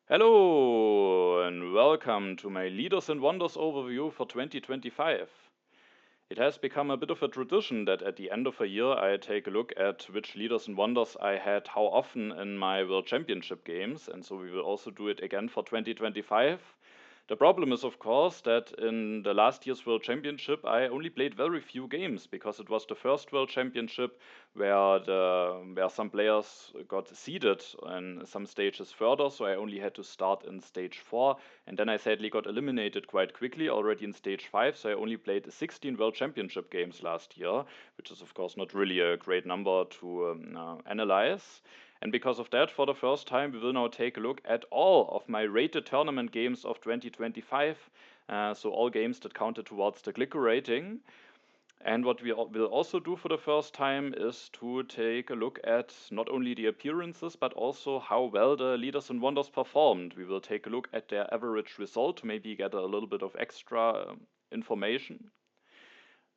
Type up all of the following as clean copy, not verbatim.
Hello and welcome to my Leaders and Wonders overview for 2025. It has become a bit of a tradition that at the end of a year I take a look at which Leaders and Wonders I had how often in my World Championship games, and so we will also do it again for 2025. The problem is, of course, that in the last year's World Championship I only played very few games because it was the first World Championship where some players got seeded in some stages further, so I only had to start in stage 4, and then I sadly got eliminated quite quickly already in stage 5, so I only played 16 World Championship games last year, which is of course not really a great number to analyze. And because of that, for the first time, we will now take a look at all of my rated tournament games of 2025. So all games that counted towards the clicker rating. And what we will also do for the first time is to take a look at not only the appearances, but also how well the Leaders and Wonders performed. We will take a look at their average result to maybe get a little bit of extra information.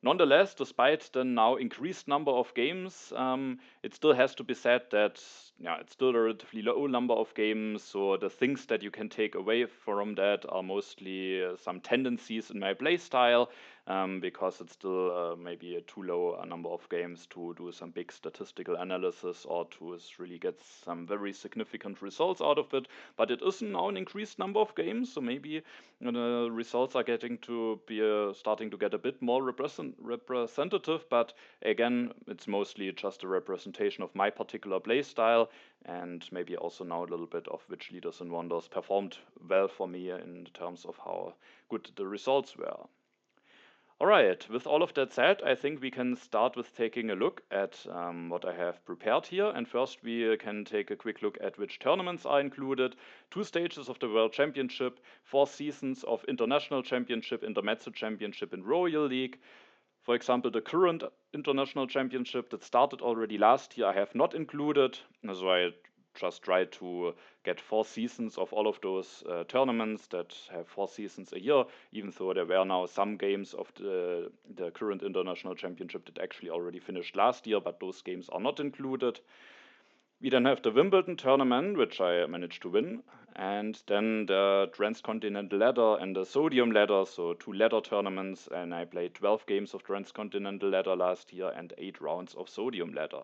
Nonetheless, despite the now increased number of games, it still has to be said that it's still a relatively low number of games. So the things that you can take away from that are mostly some tendencies in my playstyle, because it's still maybe a too low a number of games to do some big statistical analysis or to really get some very significant results out of it. But it is now an increased number of games, so maybe the results are getting to be starting to get a bit more representative, but again, it's mostly just a representation of my particular play style, and maybe also now a little bit of which Leaders and Wonders performed well for me in terms of how good the results were. Alright, with all of that said, I think we can start with taking a look at what I have prepared here. And first, we can take a quick look at which tournaments are included: 2 stages of the World Championship, 4 seasons of International Championship, Intermezzo Championship, and Royal League. For example, the current International Championship that started already last year, I have not included, so I just tried to get 4 seasons of all of those tournaments that have 4 seasons a year, even though there were now some games of the current International Championship that actually already finished last year, but those games are not included. We then have the Wimbledon tournament, which I managed to win, and then the Transcontinental Ladder and the Sodium Ladder, so 2 ladder tournaments, and I played 12 games of Transcontinental Ladder last year and 8 rounds of Sodium Ladder.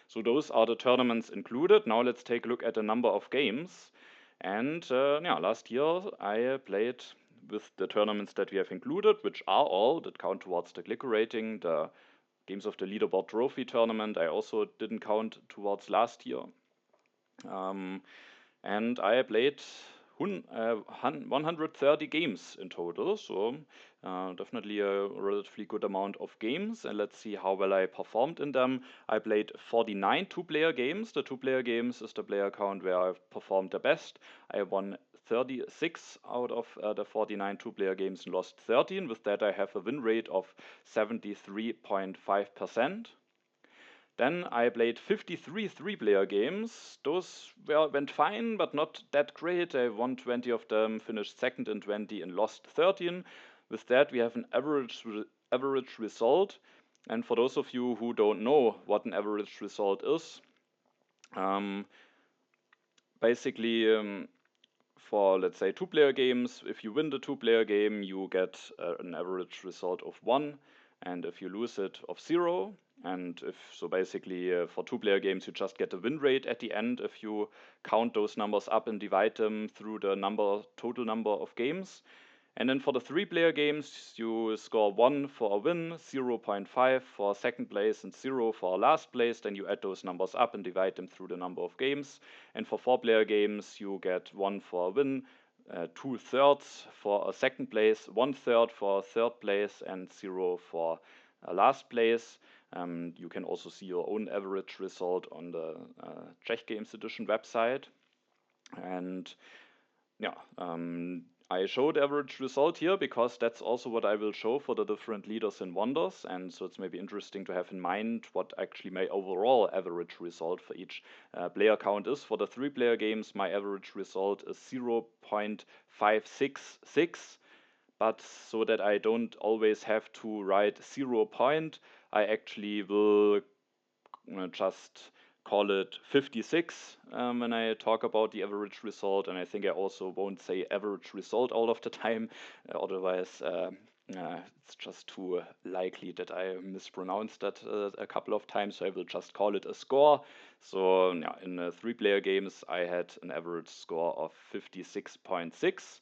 So those are the tournaments included. Now let's take a look at the number of games. And last year I played with the tournaments that we have included, which are all that count towards the clicker rating. The games of the leaderboard trophy tournament I also didn't count towards last year. And I played 130 games in total, so definitely a relatively good amount of games. And let's see how well I performed in them. I played 49 two-player games. The two-player games is the player count where I've performed the best. I won 36 out of the 49 two-player games and lost 13. With that, I have a win rate of 73.5%. Then I played 53 three-player games. Those went fine, but not that great. I won 20 of them, finished second in 20, and lost 13. With that, we have an average result. And for those of you who don't know what an average result is, basically, for let's say two-player games, if you win the two-player game, you get an average result of 1, and if you lose it, of 0. And basically for two-player games, you just get a win rate at the end if you count those numbers up and divide them through the total number of games. And then for the three-player games, you score 1 for a win, 0.5 for second place, and 0 for last place. Then you add those numbers up and divide them through the number of games. And for four-player games, you get 1 for a win, 2/3 for a second place, 1/3 for a third place, and 0 for a last place. You can also see your own average result on the Czech Games Edition website. And I showed average result here because that's also what I will show for the different leaders and wonders. And so it's maybe interesting to have in mind what actually my overall average result for each player count is. For the three-player games, my average result is 0.566. But so that I don't always have to write 0 point, I actually will just call it 56 when I talk about the average result, and I think I also won't say average result all of the time, otherwise it's just too likely that I mispronounce that a couple of times, so I will just call it a score. So yeah, in 3-player games I had an average score of 56.6.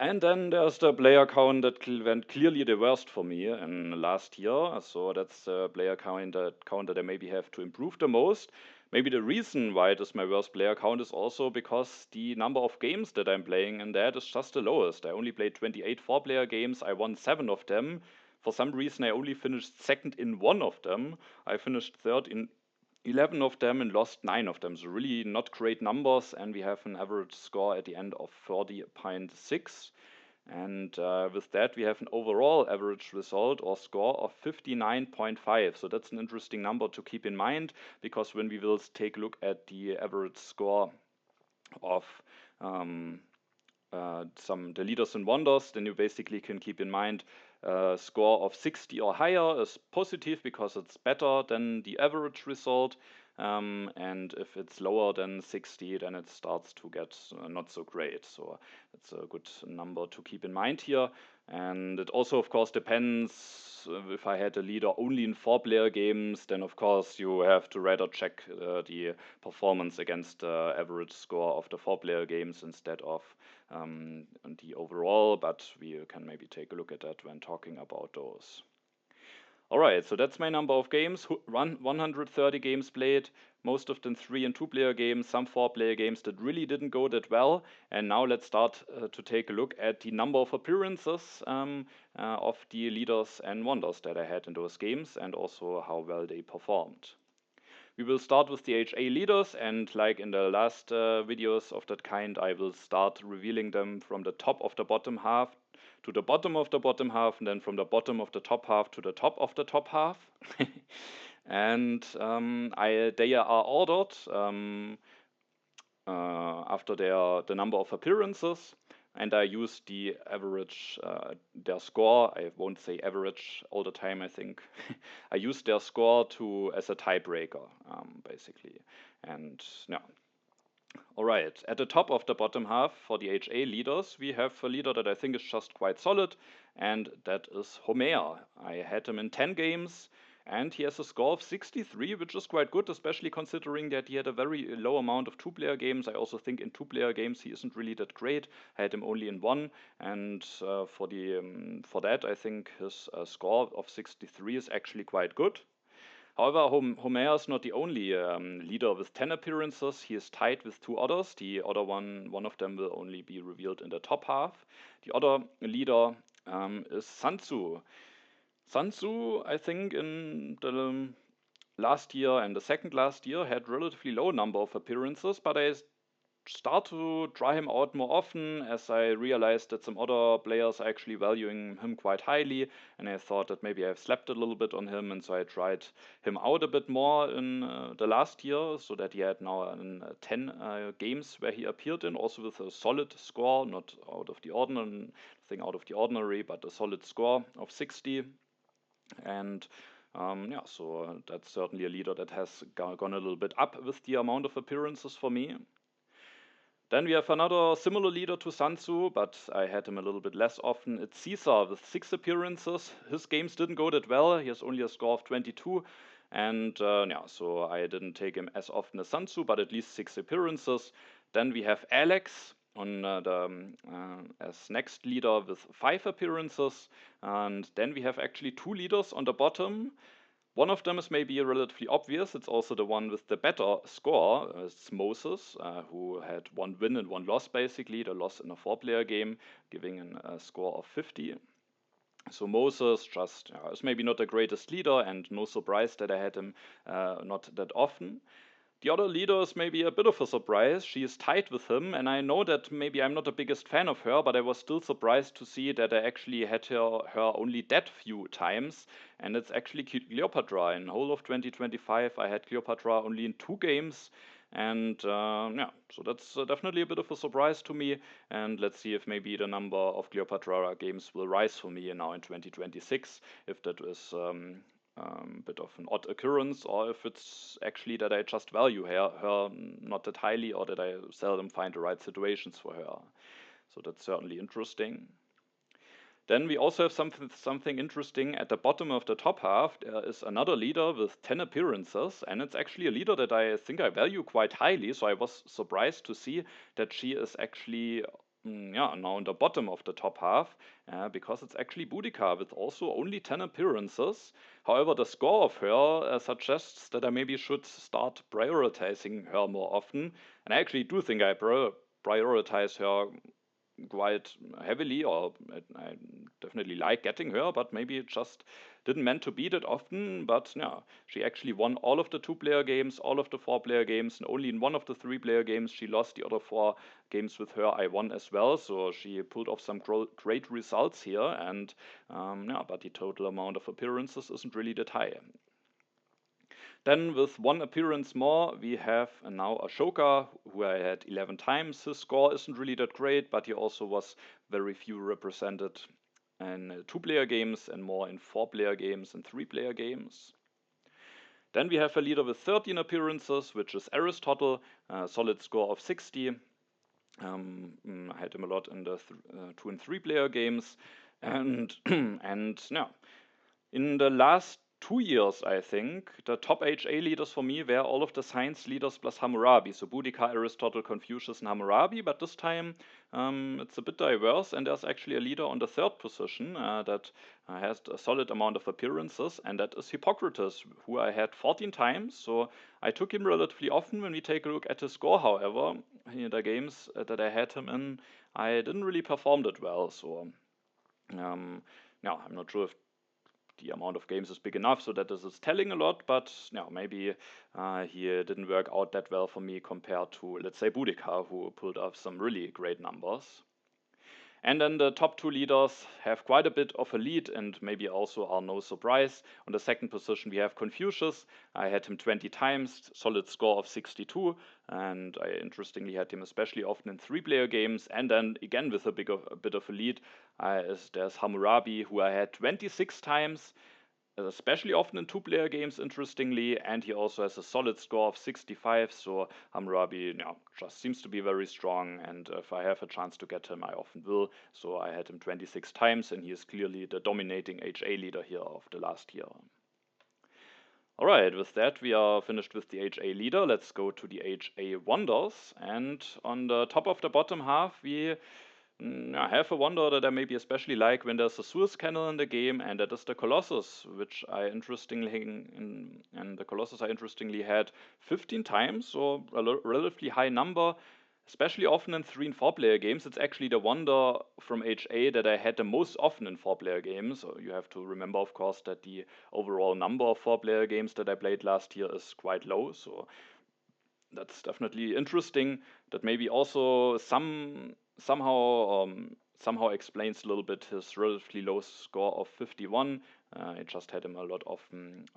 And then there's the player count that went clearly the worst for me in last year. So that's the player count that I maybe have to improve the most. Maybe the reason why it is my worst player count is also because the number of games that I'm playing in that is just the lowest. I only played 28 4-player games. I won 7 of them. For some reason, I only finished second in 1 of them. I finished third in 11 of them and lost 9 of them. So really not great numbers, and we have an average score at the end of 40.6. And with that, we have an overall average result or score of 59.5. So that's an interesting number to keep in mind, because when we will take a look at the average score of the leaders and wonders, then you basically can keep in mind a score of 60 or higher is positive because it's better than the average result. And if it's lower than 60, then it starts to get not so great. So it's a good number to keep in mind here. And it also, of course, depends. If I had a leader only in 4-player games, then of course you have to rather check the performance against the average score of the 4-player games instead of the overall, but we can maybe take a look at that when talking about those. Alright, so that's my number of games. 130 games played, most of them 3 and 2-player games, some 4-player games that really didn't go that well. And now let's start to take a look at the number of appearances of the leaders and wonders that I had in those games, and also how well they performed. We will start with the HA leaders, and like in the last videos of that kind, I will start revealing them from the top of the bottom half to the bottom of the bottom half, and then from the bottom of the top half to the top of the top half. And they are ordered after the number of appearances, and I use the average, their score. I won't say average all the time, I think. I use their score as a tiebreaker, basically. And yeah. Alright, at the top of the bottom half for the HA leaders, we have a leader that I think is just quite solid, and that is Homer. I had him in 10 games, and he has a score of 63, which is quite good, especially considering that he had a very low amount of 2-player games. I also think in 2-player games he isn't really that great. I had him only in 1, and for that I think his score of 63 is actually quite good. However, Homer is not the only leader with 10 appearances. He is tied with 2 others. The other one of them will only be revealed in the top half. The other leader is Sansu. Sansu, I think in the last year and the second last year had relatively low number of appearances, but I start to try him out more often as I realized that some other players are actually valuing him quite highly, and I thought that maybe I've slept a little bit on him, and so I tried him out a bit more in the last year, so that he had now 10 games where he appeared in, also with a solid score, not out of the ordinary, nothing out of the ordinary, but a solid score of 60. And yeah, so that's certainly a leader that has gone a little bit up with the amount of appearances for me. Then we have another similar leader to Sansu, but I had him a little bit less often. It's Caesar with 6 appearances. His games didn't go that well. He has only a score of 22. And yeah, so I didn't take him as often as Sansu, but at least 6 appearances. Then we have Alex on as next leader with 5 appearances. And then we have actually 2 leaders on the bottom. One of them is maybe relatively obvious. It's also the one with the better score. It's Moses, who had 1 win and 1 loss, basically. The loss in a 4-player game, giving a score of 50. So Moses just is maybe not the greatest leader, and no surprise that I had him not that often. The other leader is maybe a bit of a surprise. She is tied with him, and I know that maybe I'm not the biggest fan of her, but I was still surprised to see that I actually had her only that few times, and it's actually Cleopatra. In whole of 2025, I had Cleopatra only in 2 games, and yeah, so that's definitely a bit of a surprise to me, and let's see if maybe the number of Cleopatra games will rise for me now in 2026, if that is bit of an odd occurrence, or if it's actually that I just value her not that highly, or that I seldom find the right situations for her. So that's certainly interesting. Then we also have something interesting at the bottom of the top half. There is another leader with 10 appearances, and it's actually a leader that I think I value quite highly. So I was surprised to see that she is actually yeah, now in the bottom of the top half, because it's actually Boudica with also only 10 appearances. However, the score of her suggests that I maybe should start prioritizing her more often. And I actually do think I prioritize her quite heavily, or I definitely like getting her, but maybe it just didn't meant to be that often. But yeah, she actually won all of the 2-player games, all of the 4-player games, and only in one of the 3-player games she lost. The other 4 games with her I won as well, so she pulled off some great results here. And yeah, but the total amount of appearances isn't really that high. Then with 1 appearance more, we have now Ashoka, who I had 11 times. His score isn't really that great, but he also was very few represented in 2-player games and more in 4-player games and 3-player games. Then we have a leader with 13 appearances, which is Aristotle, a solid score of 60. I had him a lot in the 2 and 3-player games. And, and yeah, in the last 2 years, I think, the top HA leaders for me were all of the science leaders plus Hammurabi. So Boudica, Aristotle, Confucius, and Hammurabi. But this time it's a bit diverse, and there's actually a leader on the 3rd position that has a solid amount of appearances, and that is Hippocrates, who I had 14 times. So I took him relatively often. When we take a look at his score, however, in the games that I had him in, I didn't really perform that well. So now I'm not sure if the amount of games is big enough so that this is telling a lot, but maybe he didn't work out that well for me compared to, let's say, Boudica, who pulled off some really great numbers. And then the top 2 leaders have quite a bit of a lead, and maybe also are no surprise. On the 2nd position, we have Confucius. I had him 20 times, solid score of 62, and I interestingly had him especially often in 3-player games. And then again with a bit of a lead, there's Hammurabi, who I had 26 times, especially often in 2-player games, interestingly, and he also has a solid score of 65. So Hammurabi just seems to be very strong, and if I have a chance to get him, I often will. So I had him 26 times, and he is clearly the dominating HA leader here of the last year. Alright, with that we are finished with the HA leader. Let's go to the HA wonders, and on the top of the bottom half we I have a wonder that I maybe especially like when there's a Suez Canal in the game, and that is the Colossus, which I interestingly had 15 times, so a relatively high number, especially often in 3 and 4-player games. It's actually the wonder from HA that I had the most often in 4-player games. So you have to remember, of course, that the overall number of 4-player games that I played last year is quite low, so that's definitely interesting. That maybe also somehow explains a little bit his relatively low score of 51. I just had him a lot often,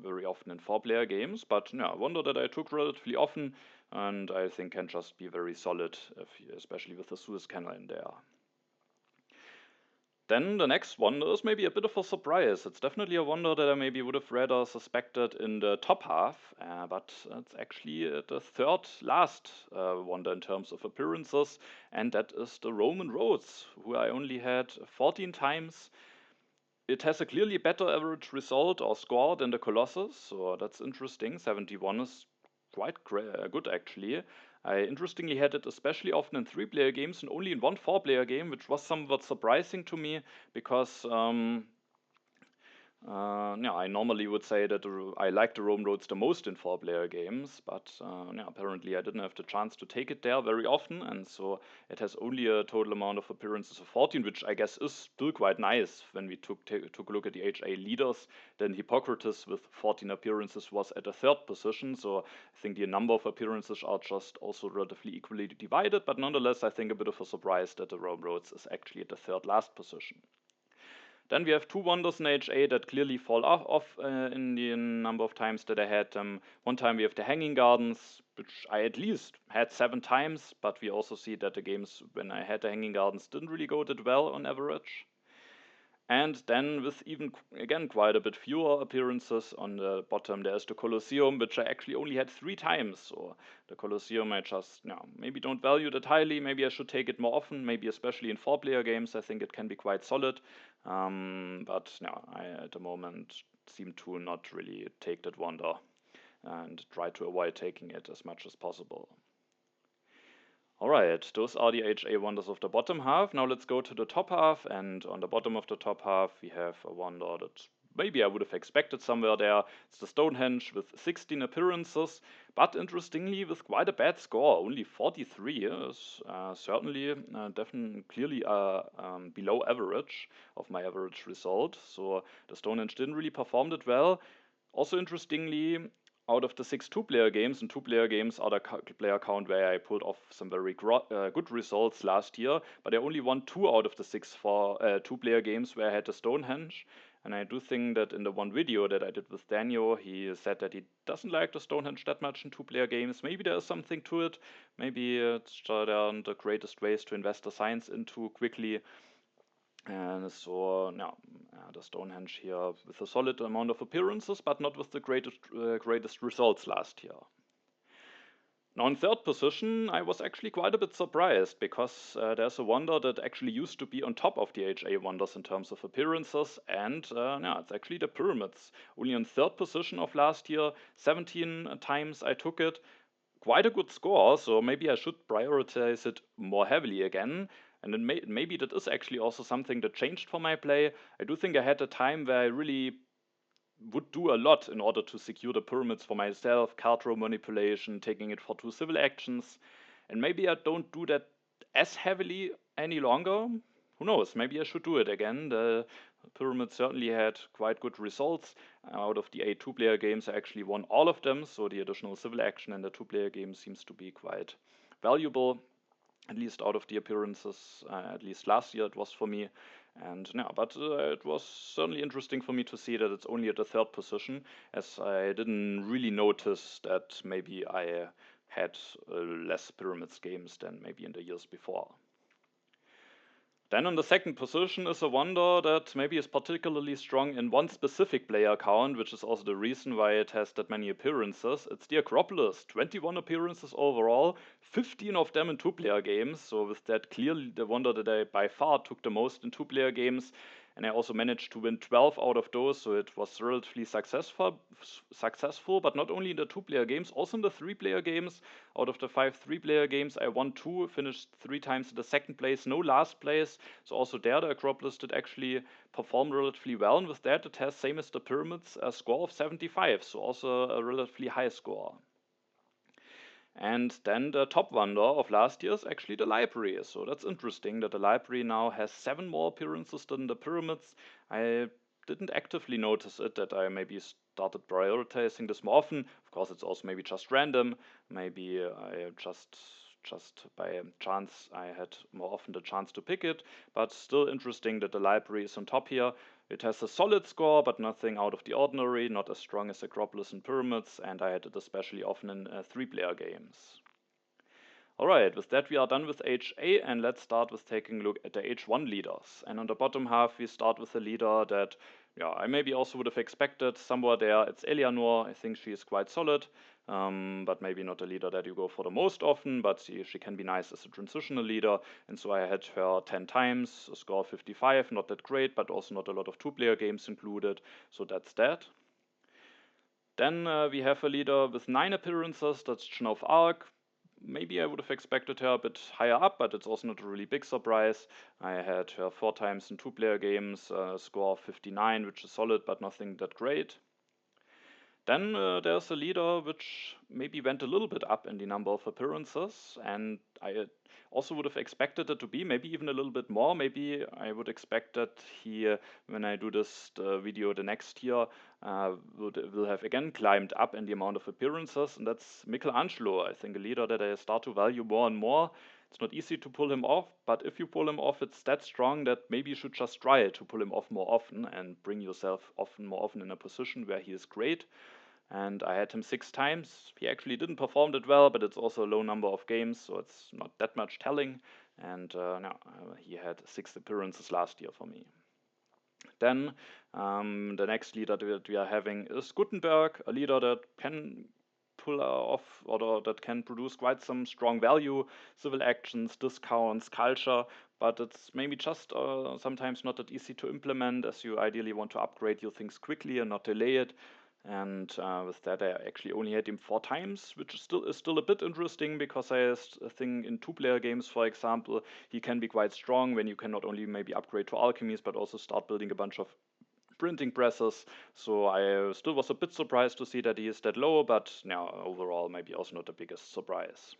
very often in 4-player games, but I wonder that I took relatively often, and I think can just be very solid, especially with the Suez Canal in there. Then the next wonder is maybe a bit of a surprise. It's definitely a wonder that I maybe would have rather suspected in the top half, but it's actually the 3rd last wonder in terms of appearances, and that is the Roman roads, who I only had 14 times. It has a clearly better average result or score than the Colossus, so that's interesting. 71 is quite good actually. I interestingly had it especially often in 3-player games and only in 1 4-player game, which was somewhat surprising to me because I normally would say that I like the Rome roads the most in 4-player games, but apparently I didn't have the chance to take it there very often, and so it has only a total amount of appearances of 14, which I guess is still quite nice. When we took a look at the HA leaders, then Hippocrates with 14 appearances was at the 3rd position, so I think the number of appearances are just also relatively equally divided, but nonetheless I think a bit of a surprise that the Rome roads is actually at the 3rd last position. Then we have 2 wonders in HA that clearly fall off in the number of times that I had them. One time we have the Hanging Gardens, which I at least had 7 times, but we also see that the games when I had the Hanging Gardens didn't really go that well on average. And then with even again quite a bit fewer appearances on the bottom, there's the Colosseum, which I actually only had 3 times. So the Colosseum I just maybe don't value that highly. Maybe I should take it more often. Maybe especially in 4-player games, I think it can be quite solid. But I at the moment seem to not really take that wonder and try to avoid taking it as much as possible. Alright, those are the HA wonders of the bottom half. Now let's go to the top half, and on the bottom of the top half we have a wonder that maybe I would have expected somewhere there. It's the Stonehenge with 16 appearances, but interestingly with quite a bad score, only 43 is certainly definitely clearly below average of my average result. So the Stonehenge didn't really perform that well. Also interestingly, out of the 6 two-player games, and two-player games are the player count where I pulled off some very good results last year, but I only won 2 out of the 6 for two-player games where I had the Stonehenge. And I do think that in the one video that I did with Daniel, he said that he doesn't like the Stonehenge that much in two-player games. Maybe there is something to it. Maybe it's there aren't the greatest ways to invest the science into quickly. And so, the Stonehenge here with a solid amount of appearances, but not with the greatest results last year. Now in third position, I was actually quite a bit surprised, because there's a wonder that actually used to be on top of the HA wonders in terms of appearances, and it's actually the Pyramids. Only in third position of last year, 17 times I took it. Quite a good score, so maybe I should prioritize it more heavily again. And then maybe that is actually also something that changed for my play. I do think I had a time where I really would do a lot in order to secure the pyramids for myself, card row manipulation, taking it for 2 civil actions. And maybe I don't do that as heavily any longer. Who knows, maybe I should do it again. The pyramid certainly had quite good results. Out of the 8 two-player games, I actually won all of them, so the additional civil action in the two-player game seems to be quite valuable, at least out of the appearances, at least last year it was for me. And but it was certainly interesting for me to see that it's only at the third position, as I didn't really notice that maybe I had less pyramids games than maybe in the years before. Then on the second position is a wonder that maybe is particularly strong in one specific player count, which is also the reason why it has that many appearances. It's the Acropolis, 21 appearances overall, 15 of them in two-player games. So with that, clearly the wonder that I by far took the most in two-player games. And I also managed to win 12 out of those, so it was relatively successful, but not only in the two-player games, also in the three-player games. Out of the 5 three-player games, I won 2, finished 3 times in the second place, no last place. So also there, the Acropolis did actually perform relatively well, and with that, it has, same as the Pyramids, a score of 75, so also a relatively high score. And then the top wonder of last year is actually the library. So that's interesting that the library now has 7 more appearances than the pyramids. I didn't actively notice it, that I maybe started prioritizing this more often. Of course, it's also maybe just random. Maybe I just by chance I had more often the chance to pick it, but still interesting that the library is on top here. It has a solid score, but nothing out of the ordinary, not as strong as Acropolis and Pyramids, and I had it especially often in 3-player games. Alright, with that we are done with HA, and let's start with taking a look at the H1 leaders. And on the bottom half we start with a leader that I maybe also would have expected somewhere there. It's Eleanor. I think she is quite solid, but maybe not a leader that you go for the most often, but she can be nice as a transitional leader. And so I had her 10 times, a score of 55, not that great, but also not a lot of two-player games included, so that's that. Then we have a leader with 9 appearances, that's Joan of Arc. Maybe I would have expected her a bit higher up, but it's also not a really big surprise. I had her 4 times in two-player games, a score of 59, which is solid, but nothing that great. Then there's a leader which maybe went a little bit up in the number of appearances, and I also would have expected it to be maybe even a little bit more. Maybe I would expect that he, when I do this video the next year, will have again climbed up in the amount of appearances, and that's Michelangelo. I think a leader that I start to value more and more. It's not easy to pull him off, but if you pull him off, it's that strong that maybe you should just try to pull him off more often and bring yourself more often in a position where he is great. And I had him 6 times. He actually didn't perform that well, but it's also a low number of games, so it's not that much telling. And he had 6 appearances last year for me. Then the next leader that we are having is Gutenberg, a leader that can pull off or that can produce quite some strong value, civil actions, discounts, culture, but it's maybe just sometimes not that easy to implement, as you ideally want to upgrade your things quickly and not delay it. And with that, I actually only had him 4 times, which is still a bit interesting because I think in two-player games, for example, he can be quite strong when you can not only maybe upgrade to alchemies, but also start building a bunch of printing presses. So I still was a bit surprised to see that he is that low, but now overall maybe also not the biggest surprise.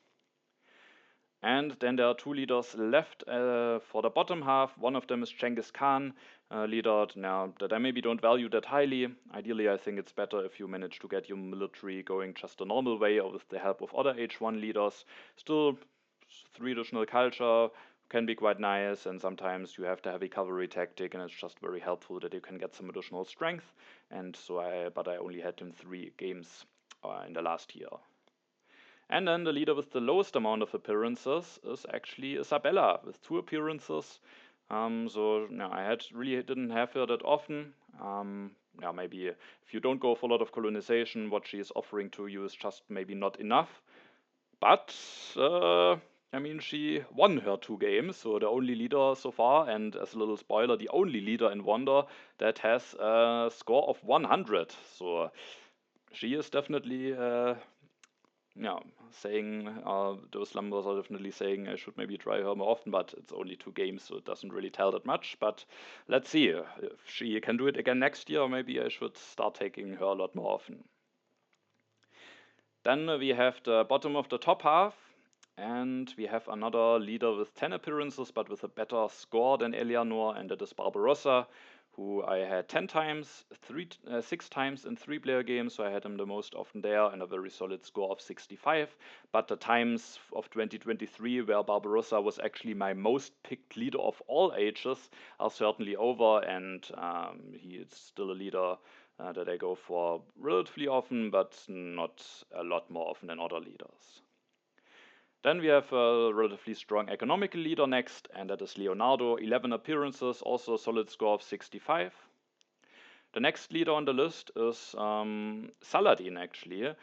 And then there are 2 leaders left for the bottom half. One of them is Genghis Khan, leader now that I maybe don't value that highly. Ideally, I think it's better if you manage to get your military going just the normal way or with the help of other H1 leaders. Still, 3 additional culture can be quite nice, and sometimes you have the heavy cavalry tactic, and it's just very helpful that you can get some additional strength. And so I only had him 3 games in the last year. And then the leader with the lowest amount of appearances is actually Isabella with 2 appearances. So yeah, really didn't have her that often. Yeah, maybe if you don't go for a lot of colonization, what she is offering to you is just maybe not enough. But I mean, she won her 2 games, so the only leader so far, and as a little spoiler, the only leader in Wonder that has a score of 100. So she is definitely yeah, saying those numbers are definitely saying I should maybe try her more often, but it's only 2 games, so it doesn't really tell that much. But let's see if she can do it again next year. Maybe I should start taking her a lot more often. Then we have the bottom of the top half, and we have another leader with 10 appearances, but with a better score than Eleanor, and that is Barbarossa, who I had 10 times, 6 times in 3-player games, so I had him the most often there, and a very solid score of 65. But the times of 2023, where Barbarossa was actually my most picked leader of all ages, are certainly over, and he is still a leader that I go for relatively often, but not a lot more often than other leaders. Then we have a relatively strong economical leader next, and that is Leonardo, 11 appearances, also a solid score of 65. The next leader on the list is Saladin, actually,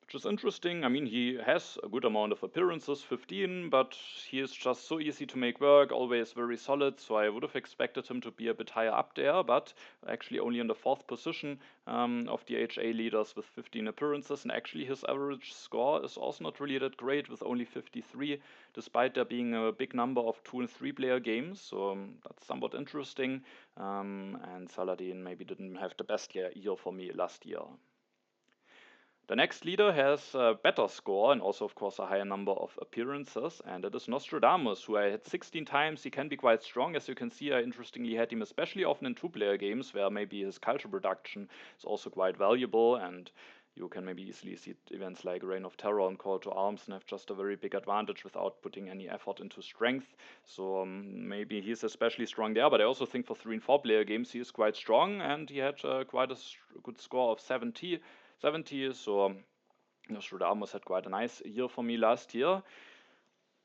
which is interesting. I mean, he has a good amount of appearances, 15, but he is just so easy to make work, always very solid, so I would have expected him to be a bit higher up there, but actually only in the 4th position of the HA leaders with 15 appearances, and actually his average score is also not really that great with only 53, despite there being a big number of 2 and 3-player games, so that's somewhat interesting, and Saladin maybe didn't have the best year for me last year. The next leader has a better score and also, of course, a higher number of appearances, and it is Nostradamus, who I had 16 times. He can be quite strong. As you can see, I interestingly had him especially often in 2-player games, where maybe his culture production is also quite valuable, and you can maybe easily see events like Reign of Terror and Call to Arms and have just a very big advantage without putting any effort into strength. So maybe he's especially strong there, but I also think for 3 and 4-player games he is quite strong, and he had quite a good score of 70, so Nostradamus had quite a nice year for me last year.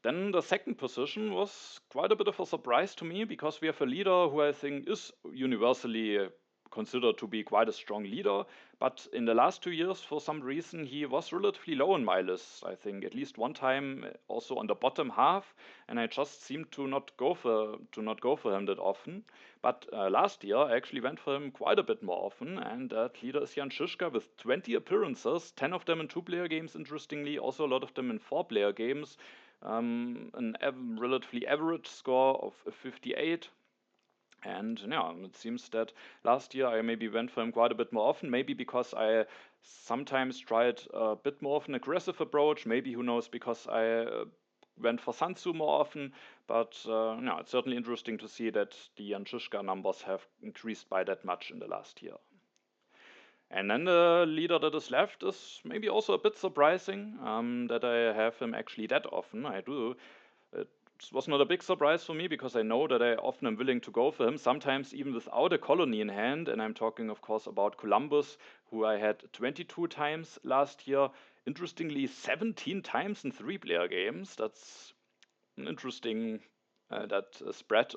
Then the second position was quite a bit of a surprise to me because we have a leader who I think is universally considered to be quite a strong leader, but in the last 2 years, for some reason, he was relatively low on my list. I think at least one time also on the bottom half, and I just seemed to not go for him that often. But last year, I actually went for him quite a bit more often, and that leader is Jan Žižka with 20 appearances, 10 of them in 2-player games, interestingly, also a lot of them in 4-player games. Relatively average score of 58. And yeah, it seems that last year I maybe went for him quite a bit more often, maybe because I sometimes tried a bit more of an aggressive approach, maybe, who knows, because I went for Sun Tzu more often, but yeah, it's certainly interesting to see that the Jan Žižka numbers have increased by that much in the last year. And then the leader that is left is maybe also a bit surprising that I have him actually that often. I do. It was not a big surprise for me because I know that I often am willing to go for him, sometimes even without a colony in hand. And I'm talking, of course, about Columbus, who I had 22 times last year. Interestingly, 17 times in 3-player games. That's an interesting that spread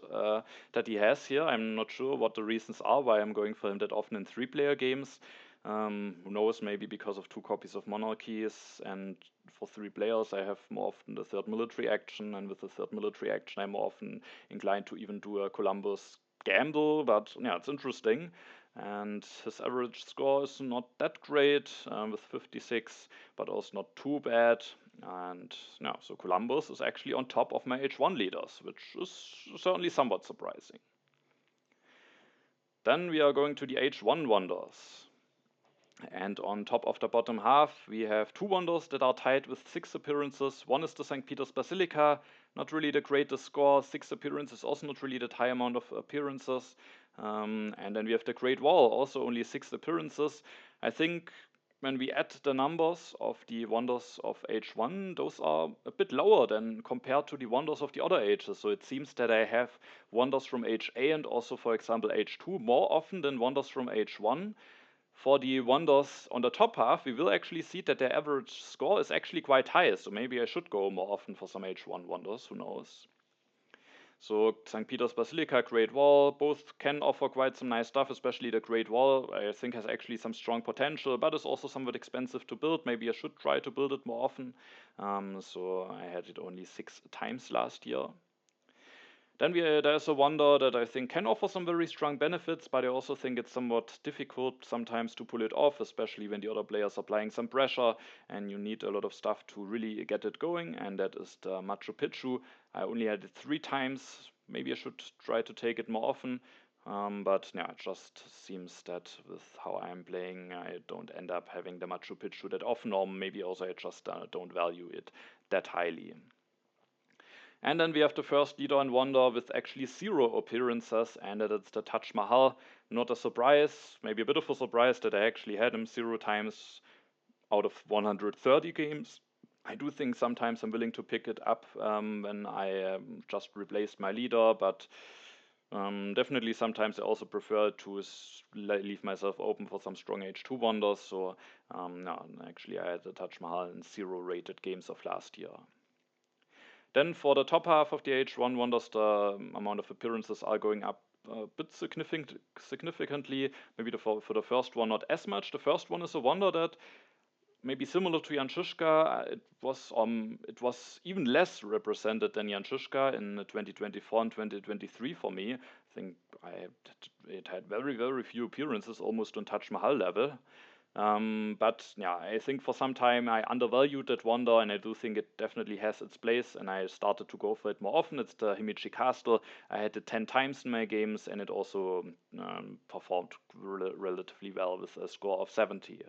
that he has here. I'm not sure what the reasons are why I'm going for him that often in 3-player games. Who knows, maybe because of 2 copies of Monarchies, and for 3 players I have more often the third military action, and with the third military action I'm more often inclined to even do a Columbus gamble, but yeah, it's interesting. And his average score is not that great, with 56, but also not too bad. And yeah, so Columbus is actually on top of my H1 leaders, which is certainly somewhat surprising. Then we are going to the H1 wonders. And on top of the bottom half, we have 2 wonders that are tied with 6 appearances. One is the St. Peter's Basilica, not really the greatest score. 6 appearances, also not really that high amount of appearances. And then we have the Great Wall, also only 6 appearances. I think when we add the numbers of the wonders of H1, those are a bit lower than compared to the wonders of the other H's. So it seems that I have wonders from HA and also, for example, H2 more often than wonders from H1. For the wonders on the top half, we will actually see that their average score is actually quite high, so maybe I should go more often for some H1 wonders, who knows. So St. Peter's Basilica, Great Wall, both can offer quite some nice stuff, especially the Great Wall I think has actually some strong potential, but is also somewhat expensive to build. Maybe I should try to build it more often. So I had it only 6 times last year. Then there's a wonder that I think can offer some very strong benefits, but I also think it's somewhat difficult sometimes to pull it off, especially when the other players are applying some pressure and you need a lot of stuff to really get it going, and that is the Machu Picchu. I only had it 3 times. Maybe I should try to take it more often. But yeah, it just seems that with how I'm playing, I don't end up having the Machu Picchu that often, or maybe also I just don't value it that highly. And then we have the first leader and wonder with actually 0 appearances, and it's the Taj Mahal. Not a surprise, maybe a bit of a surprise that I actually had him 0 times out of 130 games. I do think sometimes I'm willing to pick it up when I just replaced my leader, but definitely sometimes I also prefer to leave myself open for some strong H2 wonders. So no, actually I had the Taj Mahal in 0 rated games of last year. Then for the top half of the H1 wonders, the amount of appearances are going up a bit significantly. Maybe for the first one, not as much. The first one is a wonder that maybe similar to Jan Žižka, it was even less represented than Jan Žižka in 2024 and 2023 for me. I think it had very, very few appearances, almost on Taj Mahal level. But yeah, I think for some time I undervalued that wonder, and I do think it definitely has its place, and I started to go for it more often. It's the Himeji Castle. I had it 10 times in my games, and it also performed relatively well with a score of 70.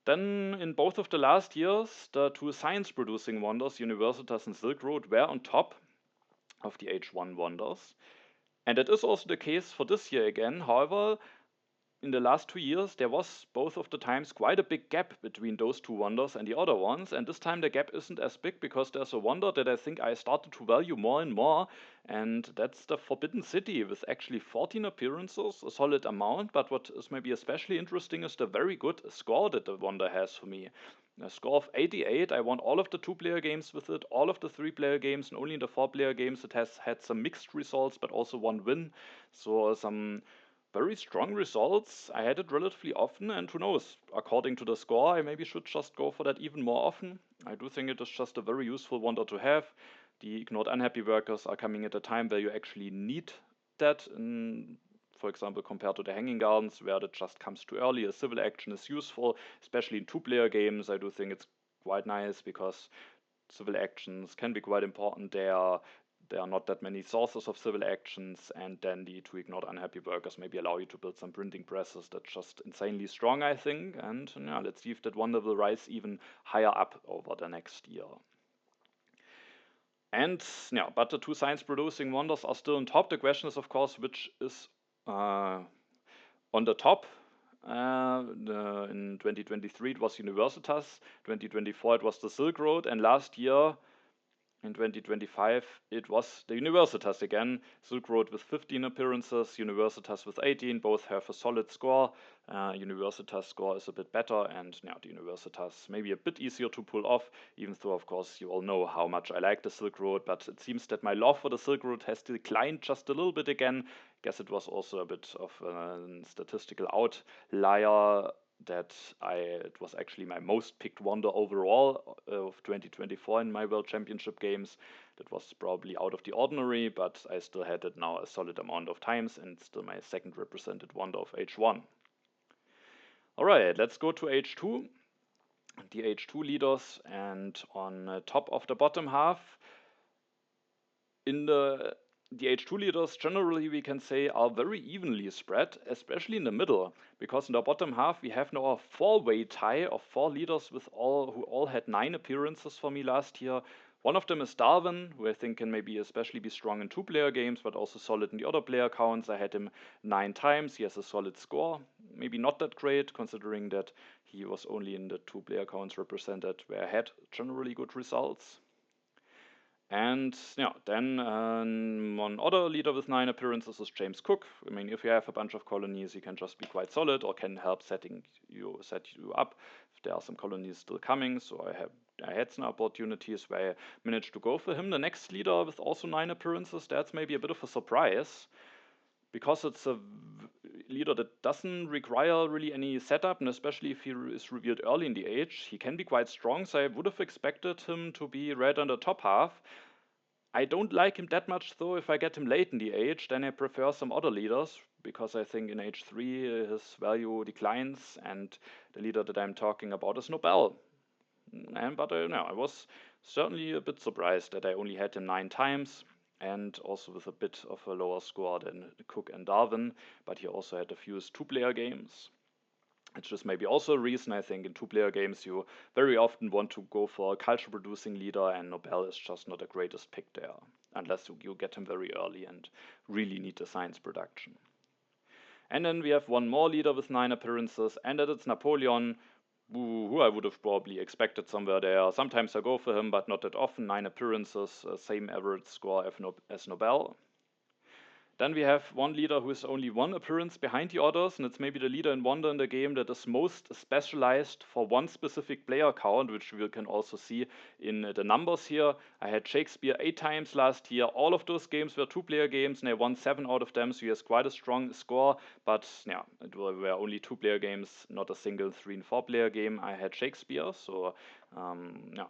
Then in both of the last years, the 2 science-producing wonders, Universitas and Silk Road, were on top of the H1 wonders. And that is also the case for this year again. However, in the last 2 years, there was both of the times quite a big gap between those 2 wonders and the other ones. And this time the gap isn't as big because there's a wonder that I think I started to value more and more. And that's the Forbidden City with actually 14 appearances, a solid amount. But what is maybe especially interesting is the very good score that the wonder has for me. A score of 88. I won all of the 2-player games with it, all of the 3-player games, and only in the 4-player games it has had some mixed results, but also 1 win. So some very strong results. I had it relatively often, and who knows, according to the score, I maybe should just go for that even more often. I do think it is just a very useful wonder to have. The ignored unhappy workers are coming at a time where you actually need that, for example, compared to the hanging gardens, where that just comes too early. A civil action is useful, especially in 2-player games. I do think it's quite nice because civil actions can be quite important there. There are not that many sources of civil actions, and then the 2 ignored unhappy workers maybe allow you to build some printing presses that's just insanely strong, I think. And yeah, let's see if that wonder will rise even higher up over the next year. And yeah, but the 2 science producing wonders are still on top. The question is, of course, which is on the top. In 2023 it was Universitas, 2024 it was the Silk Road, and last year In 2025, it was the Universitas again. Silk Road with 15 appearances, Universitas with 18. Both have a solid score. Universitas score is a bit better, and now the Universitas maybe a bit easier to pull off, even though, of course, you all know how much I like the Silk Road, but it seems that my love for the Silk Road has declined just a little bit again. I guess it was also a bit of a statistical outlier that it was actually my most picked wonder overall of 2024 in my World Championship games. That was probably out of the ordinary, but I still had it now a solid amount of times and still my second represented wonder of H1. Alright, let's go to H2. The H2 leaders, and on top of the bottom half, in the H2 leaders generally we can say are very evenly spread, especially in the middle, because in the bottom half we have now a four-way tie of 4 leaders who all had 9 appearances for me last year. One of them is Darwin, who I think can maybe especially be strong in 2-player games, but also solid in the other player counts. I had him 9 times. He has a solid score. Maybe not that great, considering that he was only in the 2-player counts represented, where I had generally good results. And yeah, then one other leader with 9 appearances is James Cook. I mean, if you have a bunch of colonies, he can just be quite solid or can help set you up if there are some colonies still coming. So I had some opportunities where I managed to go for him. The next leader with also 9 appearances, that's maybe a bit of a surprise, because it's a leader that doesn't require really any setup, and especially if he is revealed early in the age, he can be quite strong, so I would have expected him to be right on the top half. I don't like him that much though. If I get him late in the age, then I prefer some other leaders, because I think in age 3 his value declines, and the leader that I'm talking about is Nobel. But I was certainly a bit surprised that I only had him 9 times, and also with a bit of a lower score than Cook and Darwin, but he also had a few 2-player games. It's just maybe also a reason. I think in 2-player games you very often want to go for a culture producing leader, and Nobel is just not the greatest pick there, unless you get him very early and really need the science production. And then we have one more leader with 9 appearances, and that it's Napoleon, who I would have probably expected somewhere there. Sometimes I go for him, but not that often. 9 appearances, same average score as Nobel. Then we have one leader who is only 1 appearance behind the others, and it's maybe the leader in wonder in the game that is most specialized for one specific player count, which we can also see in the numbers here. I had Shakespeare 8 times last year. All of those games were 2-player games, and I won 7 out of them, so he has quite a strong score. But yeah, it were only 2-player games, not a single 3 and 4-player game. I had Shakespeare, so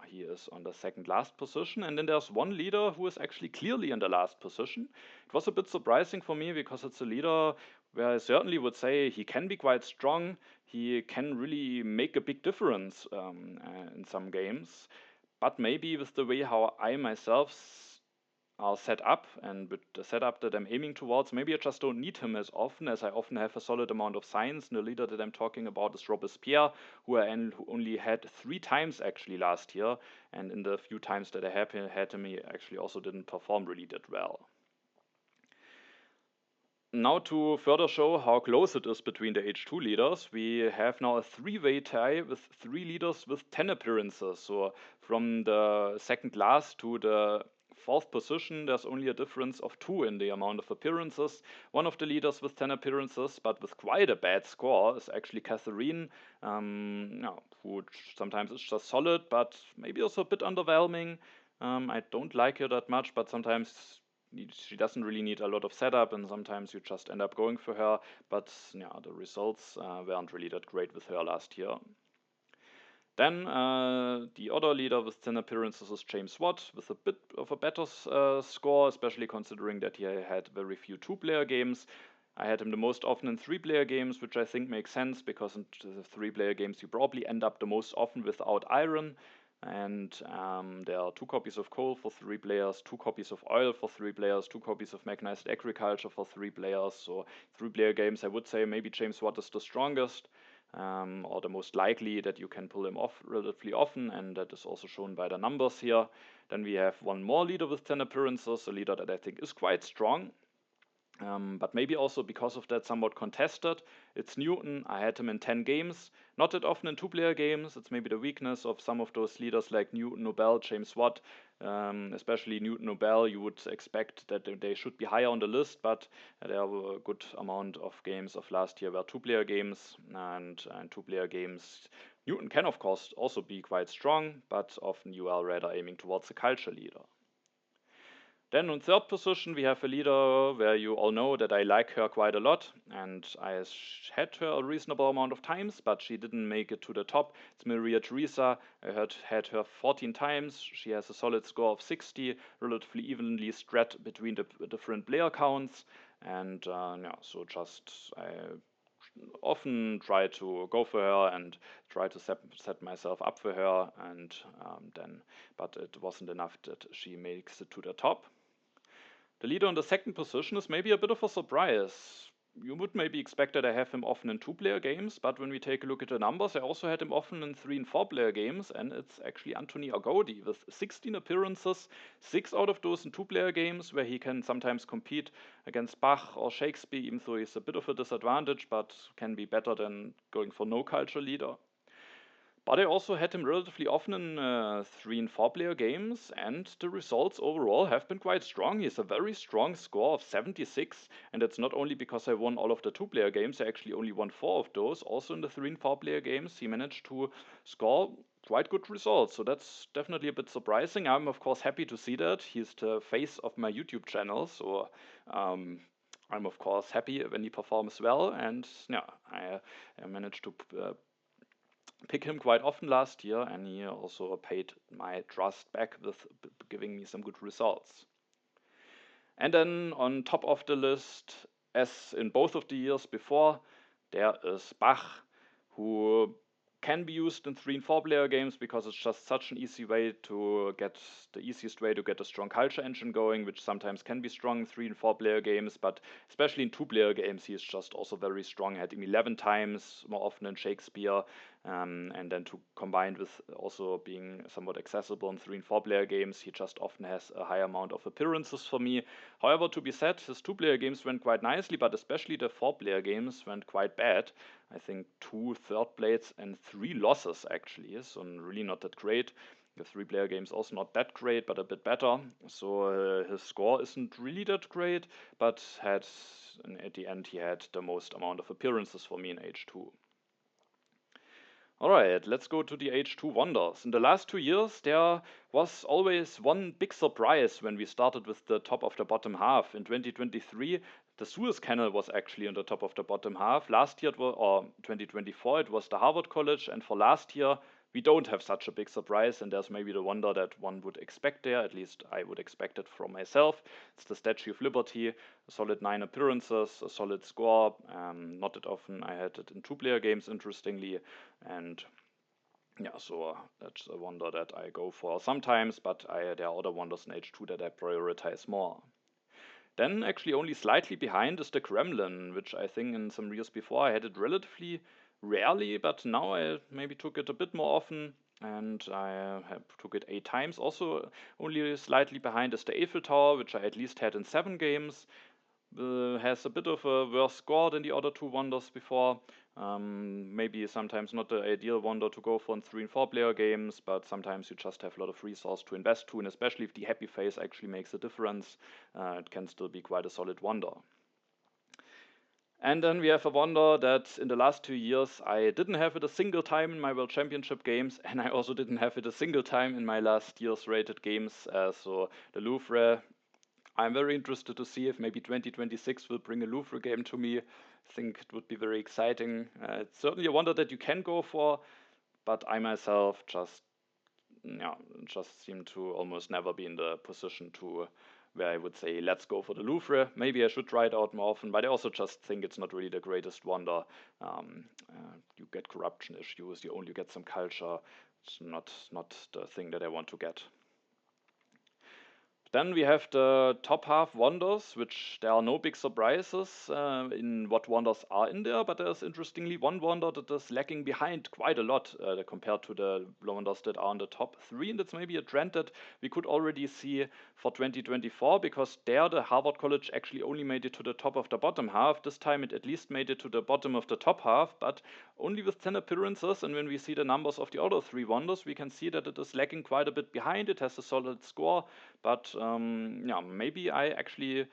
he is on the second last position. And then there's one leader who is actually clearly in the last position. It was a bit surprising for me, because it's a leader where I certainly would say he can be quite strong. He can really make a big difference in some games. But maybe with the way how I myself are set up, and with the setup that I'm aiming towards, maybe I just don't need him as often, as I often have a solid amount of science. And the leader that I'm talking about is Robespierre, who only had 3 times actually last year, and in the few times that I had him, he actually also didn't perform really that well. Now, to further show how close it is between the H2 leaders, we have now a 3-way tie with 3 leaders with 10 appearances. So from the second last to the 4th position, there's only a difference of 2 in the amount of appearances. One of the leaders with 10 appearances, but with quite a bad score, is actually Catherine, who sometimes is just solid, but maybe also a bit underwhelming. I don't like her that much, but sometimes she doesn't really need a lot of setup, and sometimes you just end up going for her. But yeah, the results weren't really that great with her last year. Then the other leader with 10 appearances is James Watt, with a bit of a better score, especially considering that he had very few 2-player games. I had him the most often in 3-player games, which I think makes sense, because in the 3-player games you probably end up the most often without iron. And there are 2 copies of coal for 3 players, 2 copies of oil for 3 players, 2 copies of mechanized agriculture for 3 players. So 3-player games, I would say maybe James Watt is the strongest, or the most likely that you can pull him off relatively often, and that is also shown by the numbers here. Then we have one more leader with 10 appearances, a leader that I think is quite strong. But maybe also because of that somewhat contested. It's Newton. I had him in 10 games. Not that often in two-player games. It's maybe the weakness of some of those leaders like Newton, Nobel, James Watt. Especially Newton, Nobel, you would expect that they should be higher on the list, but there were a good amount of games of last year were two-player games, and two-player games. Newton can, of course, also be quite strong, but often you are rather aiming towards a culture leader. Then in third position, we have a leader where you all know that I like her quite a lot, and I had her a reasonable amount of times, but she didn't make it to the top. It's Maria Theresa. I had her 14 times. She has a solid score of 60, relatively evenly spread between the different player counts, and yeah, so just I often try to go for her and try to set myself up for her, and but it wasn't enough that she makes it to the top. The leader in the second position is maybe a bit of a surprise. You would maybe expect that I have him often in two-player games, but when we take a look at the numbers, I also had him often in three and four-player games, and it's actually Anthony Agodi with 16 appearances, 6 out of those in two-player games, where he can sometimes compete against Bach or Shakespeare, even though he's a bit of a disadvantage, but can be better than going for no culture leader. But I also had him relatively often in three and four-player games, and the results overall have been quite strong. He has a very strong score of 76, and it's not only because I won all of the two-player games, I actually only won 4 of those. Also in the three and four-player games, he managed to score quite good results, so that's definitely a bit surprising. I'm of course happy to see that. He's the face of my YouTube channel, so I'm of course happy when he performs well, and yeah, I managed to pick him quite often last year, and he also paid my trust back with giving me some good results. And then on top of the list, as in both of the years before, there is Bach, who can be used in three and four player games because it's just such an easy way to get the easiest way to get a strong culture engine going, which sometimes can be strong in three and four player games, but especially in two player games, he is just also very strong. I had him 11 times more often than Shakespeare, and then to combine with also being somewhat accessible in three and four player games, he just often has a high amount of appearances for me. However, to be said, his two player games went quite nicely, but especially the four player games went quite bad. I think 2 third plates and 3 losses actually, so really not that great. The three player games also not that great, but a bit better. So his score isn't really that great, but at the end he had the most amount of appearances for me in H2. Alright, let's go to the H2 wonders. In the last 2 years, there was always one big surprise when we started with the top of the bottom half. In 2023, the Suez Canal was actually on the top of the bottom half. Last year, or 2024, it was the Harvard College, and for last year, we don't have such a big surprise, and there's maybe the wonder that one would expect there. At least I would expect it from myself. It's the Statue of Liberty, a solid 9 appearances, a solid score. Not that often I had it in two-player games, interestingly, and yeah, so that's a wonder that I go for sometimes, but there are other wonders in H2 that I prioritize more. Then actually only slightly behind is the Kremlin, which I think in some years before I had it relatively rarely, but now I maybe took it a bit more often, and took it 8 times. Also only slightly behind is the Eiffel Tower, which I at least had in 7 games. Has a bit of a worse score than the other 2 wonders before. Maybe sometimes not the ideal wonder to go for in 3 and 4 player games, but sometimes you just have a lot of resource to invest to, and especially if the happy face actually makes a difference, it can still be quite a solid wonder. And then we have a wonder that in the last 2 years I didn't have it a single time in my World Championship games, and I also didn't have it a single time in my last year's rated games. So the Louvre, I'm very interested to see if maybe 2026 will bring a Louvre game to me. I think it would be very exciting. It's certainly a wonder that you can go for, but I myself just seem to almost never be in the position to where I would say, let's go for the Louvre. Maybe I should try it out more often, but I also just think it's not really the greatest wonder. You get corruption issues, you only get some culture. It's not the thing that I want to get. Then we have the top half wonders, which there are no big surprises in what wonders are in there, but there's interestingly one wonder that is lagging behind quite a lot compared to the wonders that are on the top three, and that's maybe a trend that we could already see for 2024, because there the Harvard College actually only made it to the top of the bottom half. This time it at least made it to the bottom of the top half, but only with 10 appearances, and when we see the numbers of the other three wonders, we can see that it is lagging quite a bit behind. It has a solid score, but yeah, maybe I actually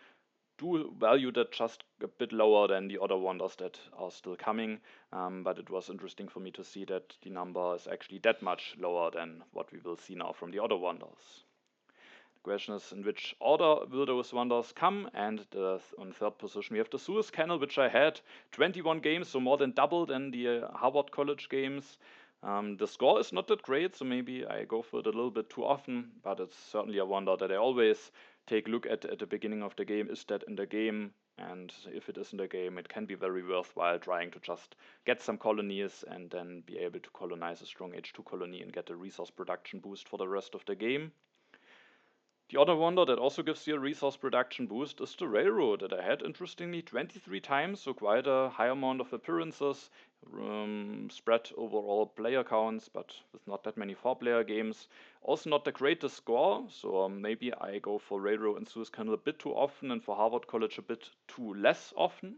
do value that just a bit lower than the other wonders that are still coming. But it was interesting for me to see that the number is actually that much lower than what we will see now from the other wonders. The question is, in which order will those wonders come? And on third position, we have the Suez Canal, which I had 21 games, so more than double than the Harvard College games. The score is not that great, so maybe I go for it a little bit too often, but it's certainly a wonder that I always take a look at the beginning of the game. Is that in the game? And if it is in the game, it can be very worthwhile trying to just get some colonies and then be able to colonize a strong H2 colony and get a resource production boost for the rest of the game. The other wonder that also gives you a resource production boost is the railroad that I had, interestingly, 23 times, so quite a high amount of appearances, spread over all player counts, but with not that many 4-player games. Also not the greatest score, so maybe I go for railroad and Suez Canal a bit too often and for Harvard College a bit too less often.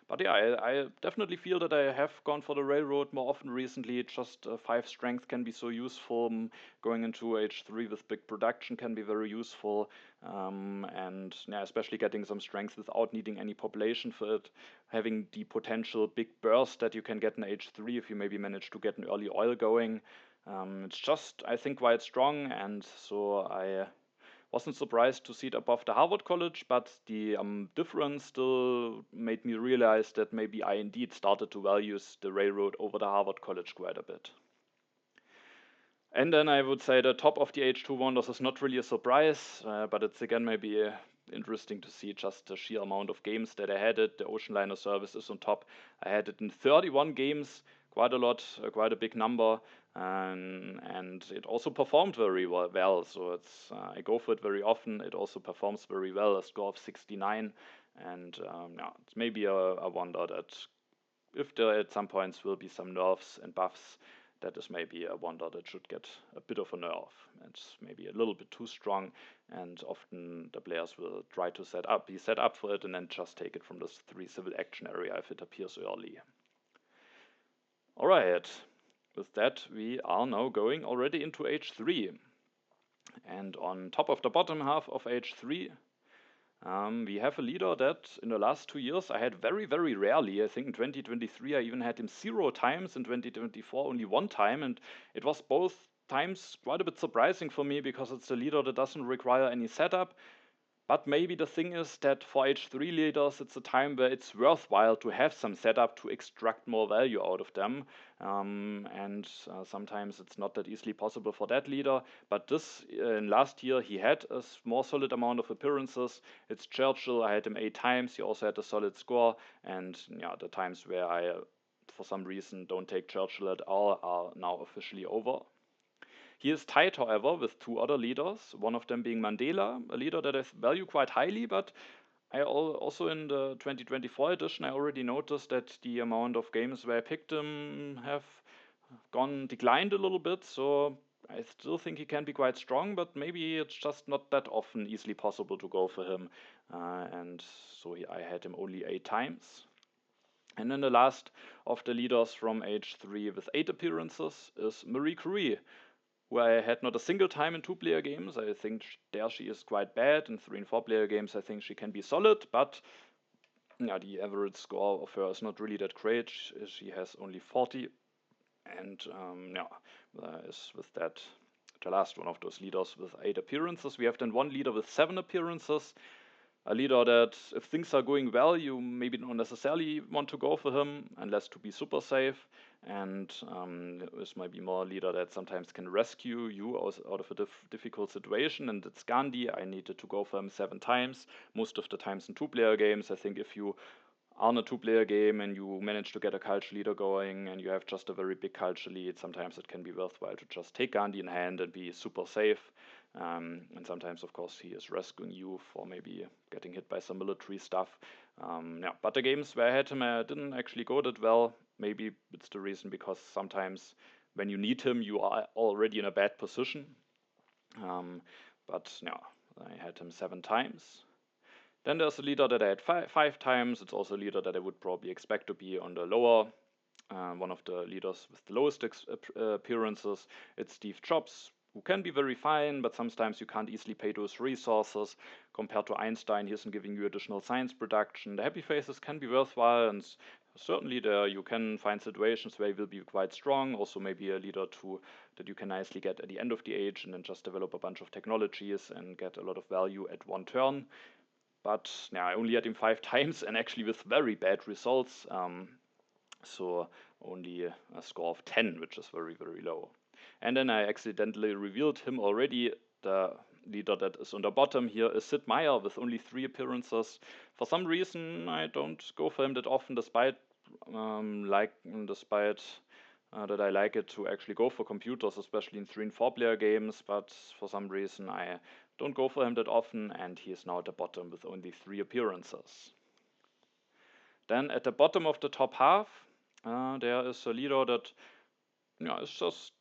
But yeah, I definitely feel that I have gone for the railroad more often recently. Just 5 strength can be so useful. Going into H3 with big production can be very useful. And yeah, especially getting some strength without needing any population for it. Having the potential big burst that you can get in H3 if you maybe manage to get an early oil going. It's just, I think, quite strong, and so I wasn't surprised to see it above the Harvard College, but the difference still made me realize that maybe I indeed started to value the railroad over the Harvard College quite a bit. And then I would say the top of the H2 wonders is not really a surprise, but it's again maybe interesting to see just the sheer amount of games that I had it. The Ocean Liner service is on top. I had it in 31 games, quite a lot, quite a big number, and it also performed very well. So it's I go for it very often. It also performs very well, a score of 69, and yeah, it's maybe a wonder that if there at some points will be some nerfs and buffs, that is maybe a wonder that should get a bit of a nerf. It's maybe a little bit too strong, and often the players will try to be set up for it and then just take it from this 3 civil action area if it appears early. Alright, with that we are now going already into H3. And on top of the bottom half of H3, we have a leader that in the last 2 years I had very, very rarely. I think in 2023 I even had him 0 times, in 2024 only 1 time, and it was both times quite a bit surprising for me because it's a leader that doesn't require any setup. But maybe the thing is that for H3 leaders, it's a time where it's worthwhile to have some setup to extract more value out of them. And sometimes it's not that easily possible for that leader. But this, in last year, he had a more solid amount of appearances. It's Churchill, I had him 8 times. He also had a solid score. And yeah, the times where I, for some reason, don't take Churchill at all are now officially over. He is tied, however, with 2 other leaders, one of them being Mandela, a leader that I value quite highly, but I also in the 2024 edition I already noticed that the amount of games where I picked him have declined a little bit, so I still think he can be quite strong, but maybe it's just not that often easily possible to go for him, and so I had him only 8 times. And then the last of the leaders from H3 with 8 appearances is Marie Curie, who I had not a single time in 2-player games. I think there she is quite bad. In 3 and 4-player games I think she can be solid, but yeah, the average score of her is not really that great. She has only 40, and yeah, is with that the last one of those leaders with 8 appearances. We have then one leader with 7 appearances, a leader that if things are going well, you maybe don't necessarily want to go for him unless to be super safe. And this might be more a leader that sometimes can rescue you out of a difficult situation. And it's Gandhi. I needed to go for him 7 times, most of the times in 2-player games. I think if you are in a 2-player game and you manage to get a culture leader going and you have just a very big culture lead, sometimes it can be worthwhile to just take Gandhi in hand and be super safe. And sometimes, of course, he is rescuing you for maybe getting hit by some military stuff. Yeah, but the games where I had him, I didn't actually go that well. Maybe it's the reason because sometimes when you need him, you are already in a bad position. But yeah, I had him 7 times. Then there's a leader that I had five times. It's also a leader that I would probably expect to be on the lower, one of the leaders with the lowest appearances. It's Steve Jobs, who can be very fine, but sometimes you can't easily pay those resources. Compared to Einstein, he isn't giving you additional science production. The happy faces can be worthwhile, and certainly there you can find situations where he will be quite strong. Also maybe a leader too that you can nicely get at the end of the age and then just develop a bunch of technologies and get a lot of value at one turn. But yeah, I only had him 5 times and actually with very bad results. So only a score of 10, which is very, very low. And then I accidentally revealed him already. The leader that is on the bottom here is Sid Meier with only 3 appearances. For some reason, I don't go for him that often, despite that I like it to actually go for computers, especially in 3 and 4 player games. But for some reason, I don't go for him that often, and he is now at the bottom with only 3 appearances. Then at the bottom of the top half, there is a leader that is just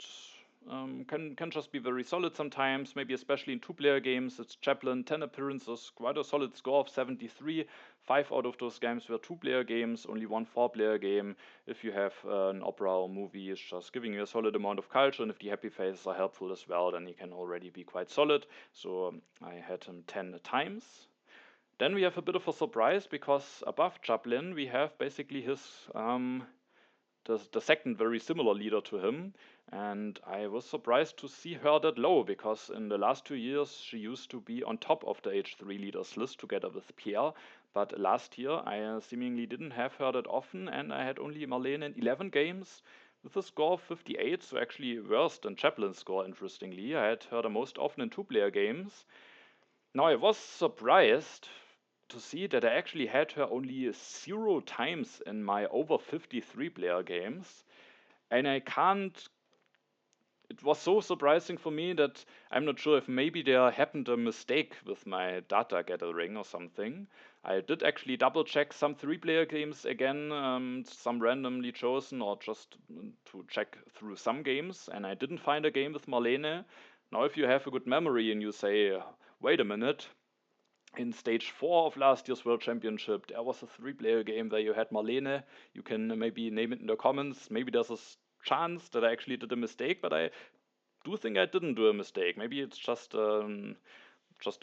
can just be very solid sometimes, maybe especially in 2-player games. It's Chaplin, 10 appearances, quite a solid score of 73. 5 out of those games were 2-player games, only 1 4-player game. If you have an opera or movie, it's just giving you a solid amount of culture, and if the happy faces are helpful as well, then he can already be quite solid. So I had him 10 times. Then we have a bit of a surprise, because above Chaplin we have basically his the second very similar leader to him, and I was surprised to see her that low, because in the last 2 years she used to be on top of the H3 leaders list together with Pierre, but last year I seemingly didn't have her that often, and I had only Marlene in 11 games with a score of 58, so actually worse than Chaplin's score. Interestingly, I had her the most often in 2-player games. Now I was surprised to see that I actually had her only 0 times in my over 53 player games, and I can't. It was so surprising for me that I'm not sure if maybe there happened a mistake with my data gathering or something. I did actually double check some 3-player games again, some randomly chosen, or just to check through some games, and I didn't find a game with Marlene. Now, if you have a good memory and you say, wait a minute, in stage 4 of last year's World Championship, there was a 3-player game where you had Marlene. You can maybe name it in the comments. Maybe there's a chance that I actually did a mistake, but I do think I didn't do a mistake. Maybe it's just the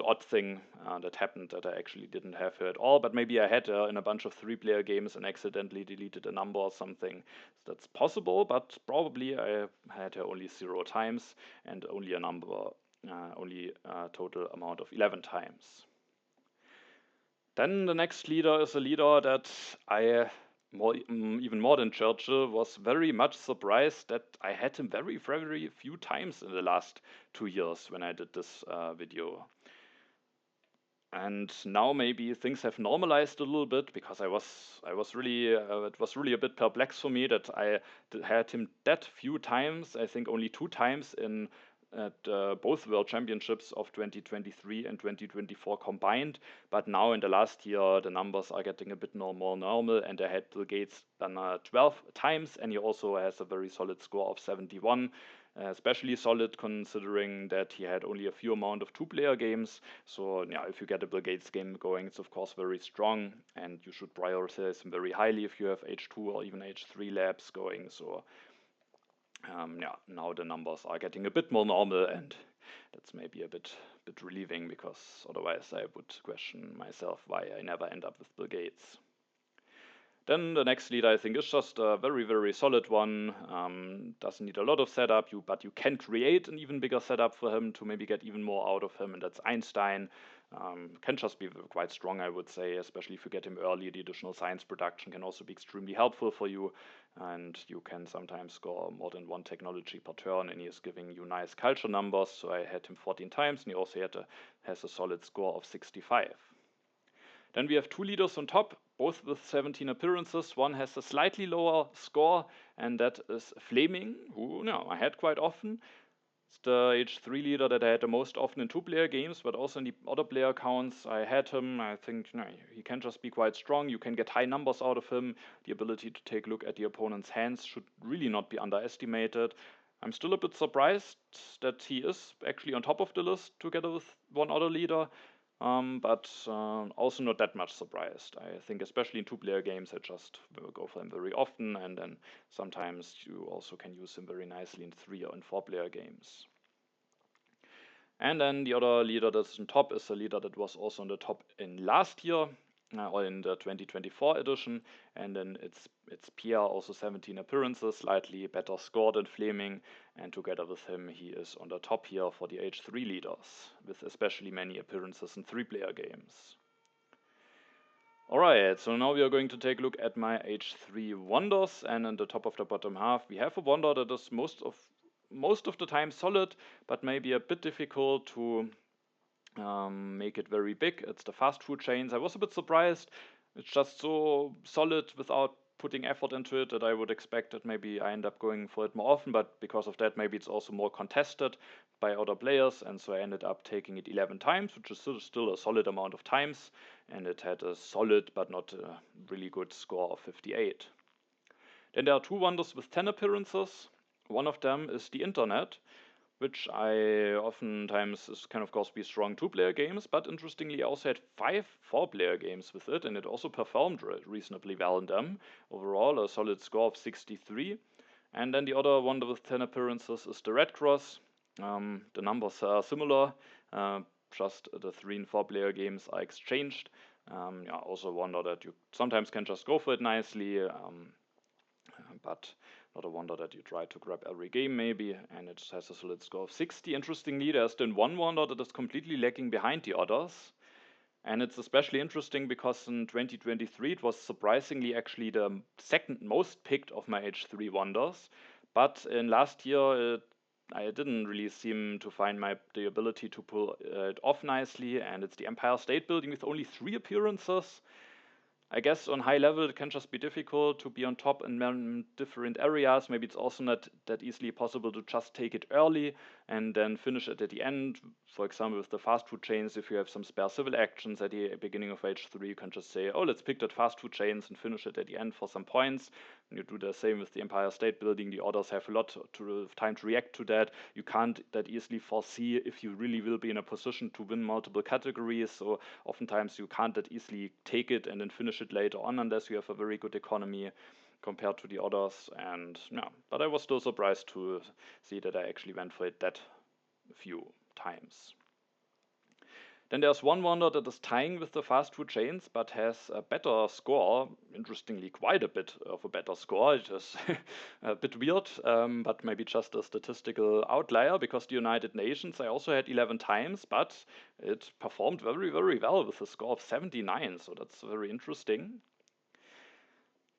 odd thing that happened, that I actually didn't have her at all. But maybe I had her in a bunch of 3-player games and accidentally deleted a number or something. That's possible, but probably I had her only 0 times and only a total amount of 11 times. Then the next leader is a leader that I, even more than Churchill, was very much surprised that I had him very, very few times in the last 2 years when I did this video. And now maybe things have normalized a little bit, because I was really it was really a bit perplexed for me that I had him that few times. I think only 2 times at both World Championships of 2023 and 2024 combined. But now in the last year, the numbers are getting a bit more normal, and I had Bill Gates done 12 times, and he also has a very solid score of 71. Especially solid considering that he had only a few amount of 2-player games. So yeah, if you get a Bill Gates game going, it's of course very strong, and you should prioritize him very highly if you have H2 or even H3 labs going. So yeah, now the numbers are getting a bit more normal, and that's maybe a bit relieving, because otherwise I would question myself why I never end up with Bill Gates. Then the next leader I think is just a very, very solid one. Doesn't need a lot of setup, but you can create an even bigger setup for him to maybe get even more out of him, and that's Einstein. Can just be quite strong, I would say, especially if you get him early. The additional science production can also be extremely helpful for you, and you can sometimes score more than 1 technology per turn, and he is giving you nice culture numbers. So I had him 14 times, and he also has a solid score of 65. Then we have 2 leaders on top, both with 17 appearances. One has a slightly lower score, and that is Fleming, who I had quite often. It's the H3 leader that I had the most often in 2-player games, but also in the other player accounts I had him. I think he can just be quite strong. You can get high numbers out of him. The ability to take a look at the opponent's hands should really not be underestimated. I'm still a bit surprised that he is actually on top of the list together with one other leader, but also not that much surprised. I think especially in 2-player games I just go for him very often, and then sometimes you also can use him very nicely in 3 or in 4-player games. And then the other leader that's on top is a leader that was also on the top in last year, or in the 2024 edition, and then it's Pierre, also 17 appearances, slightly better score than Fleming, and together with him he is on the top here for the H3 leaders, with especially many appearances in 3-player games. Alright, so now we are going to take a look at my H3 wonders, and in the top of the bottom half we have a wonder that is most of the time solid, but maybe a bit difficult to make it very big. It's the fast food chains. I was a bit surprised. It's just so solid without putting effort into it that I would expect that maybe I end up going for it more often, but because of that maybe it's also more contested by other players, and so I ended up taking it 11 times, which is still a solid amount of times, and it had a solid but not a really good score of 58. Then there are 2 wonders with 10 appearances. One of them is the internet, which I oftentimes can of course be strong 2-player games, but interestingly I also had 5 4-player games with it, and it also performed reasonably well in them. Overall a solid score of 63. And then the other wonder with 10 appearances is the Red Cross. The numbers are similar, just the 3 and 4-player games are exchanged. Also wonder that you sometimes can just go for it nicely, but not a wonder that you try to grab every game maybe, and it has a solid score of 60. Interestingly, there's then one wonder that is completely lagging behind the others, and it's especially interesting because in 2023 it was surprisingly actually the second most picked of my H3 wonders, but in last year I didn't really seem to find the ability to pull it off nicely, and it's the Empire State Building with only 3 appearances. I guess on high level it can just be difficult to be on top in different areas. Maybe it's also not that easily possible to just take it early and then finish it at the end. For example, with the fast food chains, if you have some spare civil actions at the beginning of H3, you can just say, oh, let's pick that fast food chains and finish it at the end for some points. And you do the same with the Empire State Building. The others have a lot of time to react to that. You can't that easily foresee if you really will be in a position to win multiple categories. So oftentimes you can't that easily take it and then finish it later on unless you have a very good economy compared to the others. And yeah, but I was still surprised to see that I actually went for it that few times. Then there's one wonder that is tying with the fast food chains but has a better score, interestingly quite a bit of a better score. It is a bit weird, but maybe just a statistical outlier, because the United Nations I also had 11 times, but it performed very, very well with a score of 79, so that's very interesting.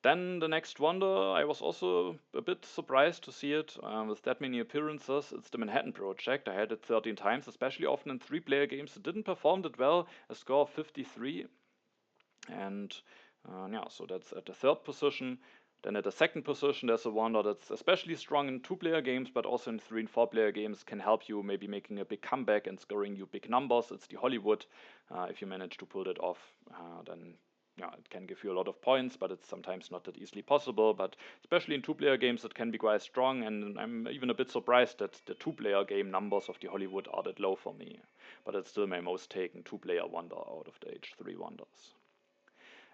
Then the next wonder, I was also a bit surprised to see it with that many appearances. It's the Manhattan Project. I had it 13 times, especially often in 3-player games. It didn't perform that well, a score of 53. And yeah, so that's at the 3rd position. Then at the 2nd position, there's a wonder that's especially strong in 2-player games, but also in 3 and 4-player games can help you maybe making a big comeback and scoring you big numbers. It's the Hollywood. If you manage to pull that off, then yeah, it can give you a lot of points, but it's sometimes not that easily possible. But especially in 2-player games, it can be quite strong, and I'm even a bit surprised that the 2-player game numbers of the Hollywood are that low for me. But it's still my most taken 2-player wonder out of the H3 wonders.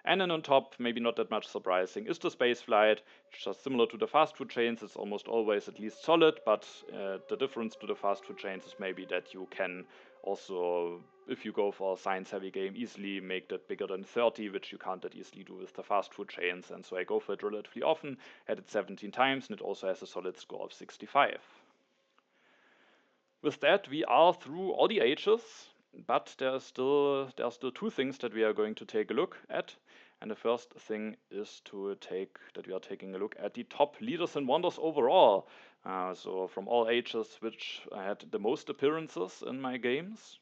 And then on top, maybe not that much surprising, is the space flight. It's just similar to the fast food chains. It's almost always at least solid, but the difference to the fast food chains is maybe that you can also, if you go for a science-heavy game, easily make that bigger than 30, which you can't that easily do with the fast food chains. And so I go for it relatively often, had it 17 times, and it also has a solid score of 65. With that, we are through all the ages, but there are still 2 things that we are going to take a look at. And the first thing is that we are taking a look at the top leaders and wonders overall. So from all ages which had the most appearances in my games.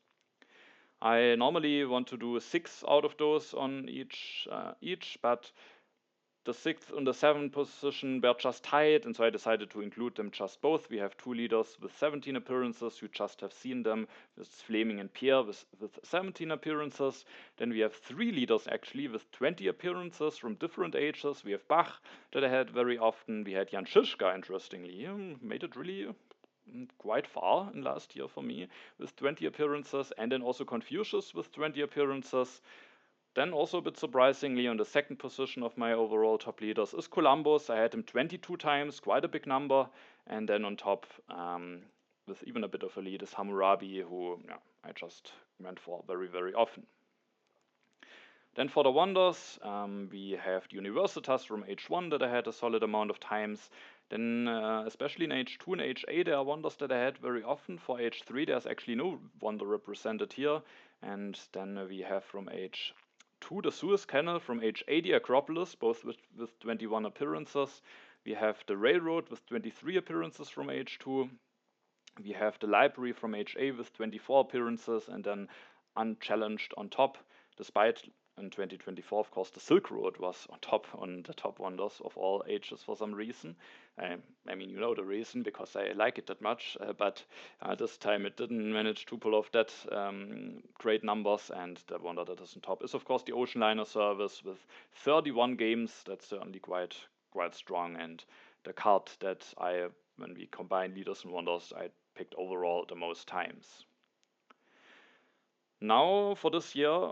I normally want to do 6 out of those on each, but the 6th and the 7th position were just tied, and so I decided to include them just both. We have two leaders with 17 appearances. You just have seen them. This is Fleming and Pierre with 17 appearances. Then we have three leaders actually with 20 appearances from different ages. We have Bach that I had very often. We had Jan Žižka, interestingly. Made it really quite far in last year for me with 20 appearances. And then also Confucius with 20 appearances. Then also a bit surprisingly on the second position of my overall top leaders is Columbus. I had him 22 times, quite a big number. And then on top, with even a bit of a lead, is Hammurabi, who I just went for very, very often. Then for the wonders, we have the Universitas from H1 that I had a solid amount of times. Then especially in H2 and HA, there are wonders that I had very often. For H3, there's actually no wonder represented here. And then we have from H2 the Suez Canal, from HA the Acropolis, both with 21 appearances. We have the Railroad with 23 appearances from H2. We have the Library from HA with 24 appearances, and then unchallenged on top, despite in 2024, of course, the Silk Road was on the top wonders of all ages for some reason. I mean, you know the reason, because I like it that much, but this time it didn't manage to pull off that great numbers, and the wonder that is on top is, of course, the Ocean Liner service with 31 games. That's certainly quite strong, and the card that when we combine leaders and wonders, I picked overall the most times. Now for this year,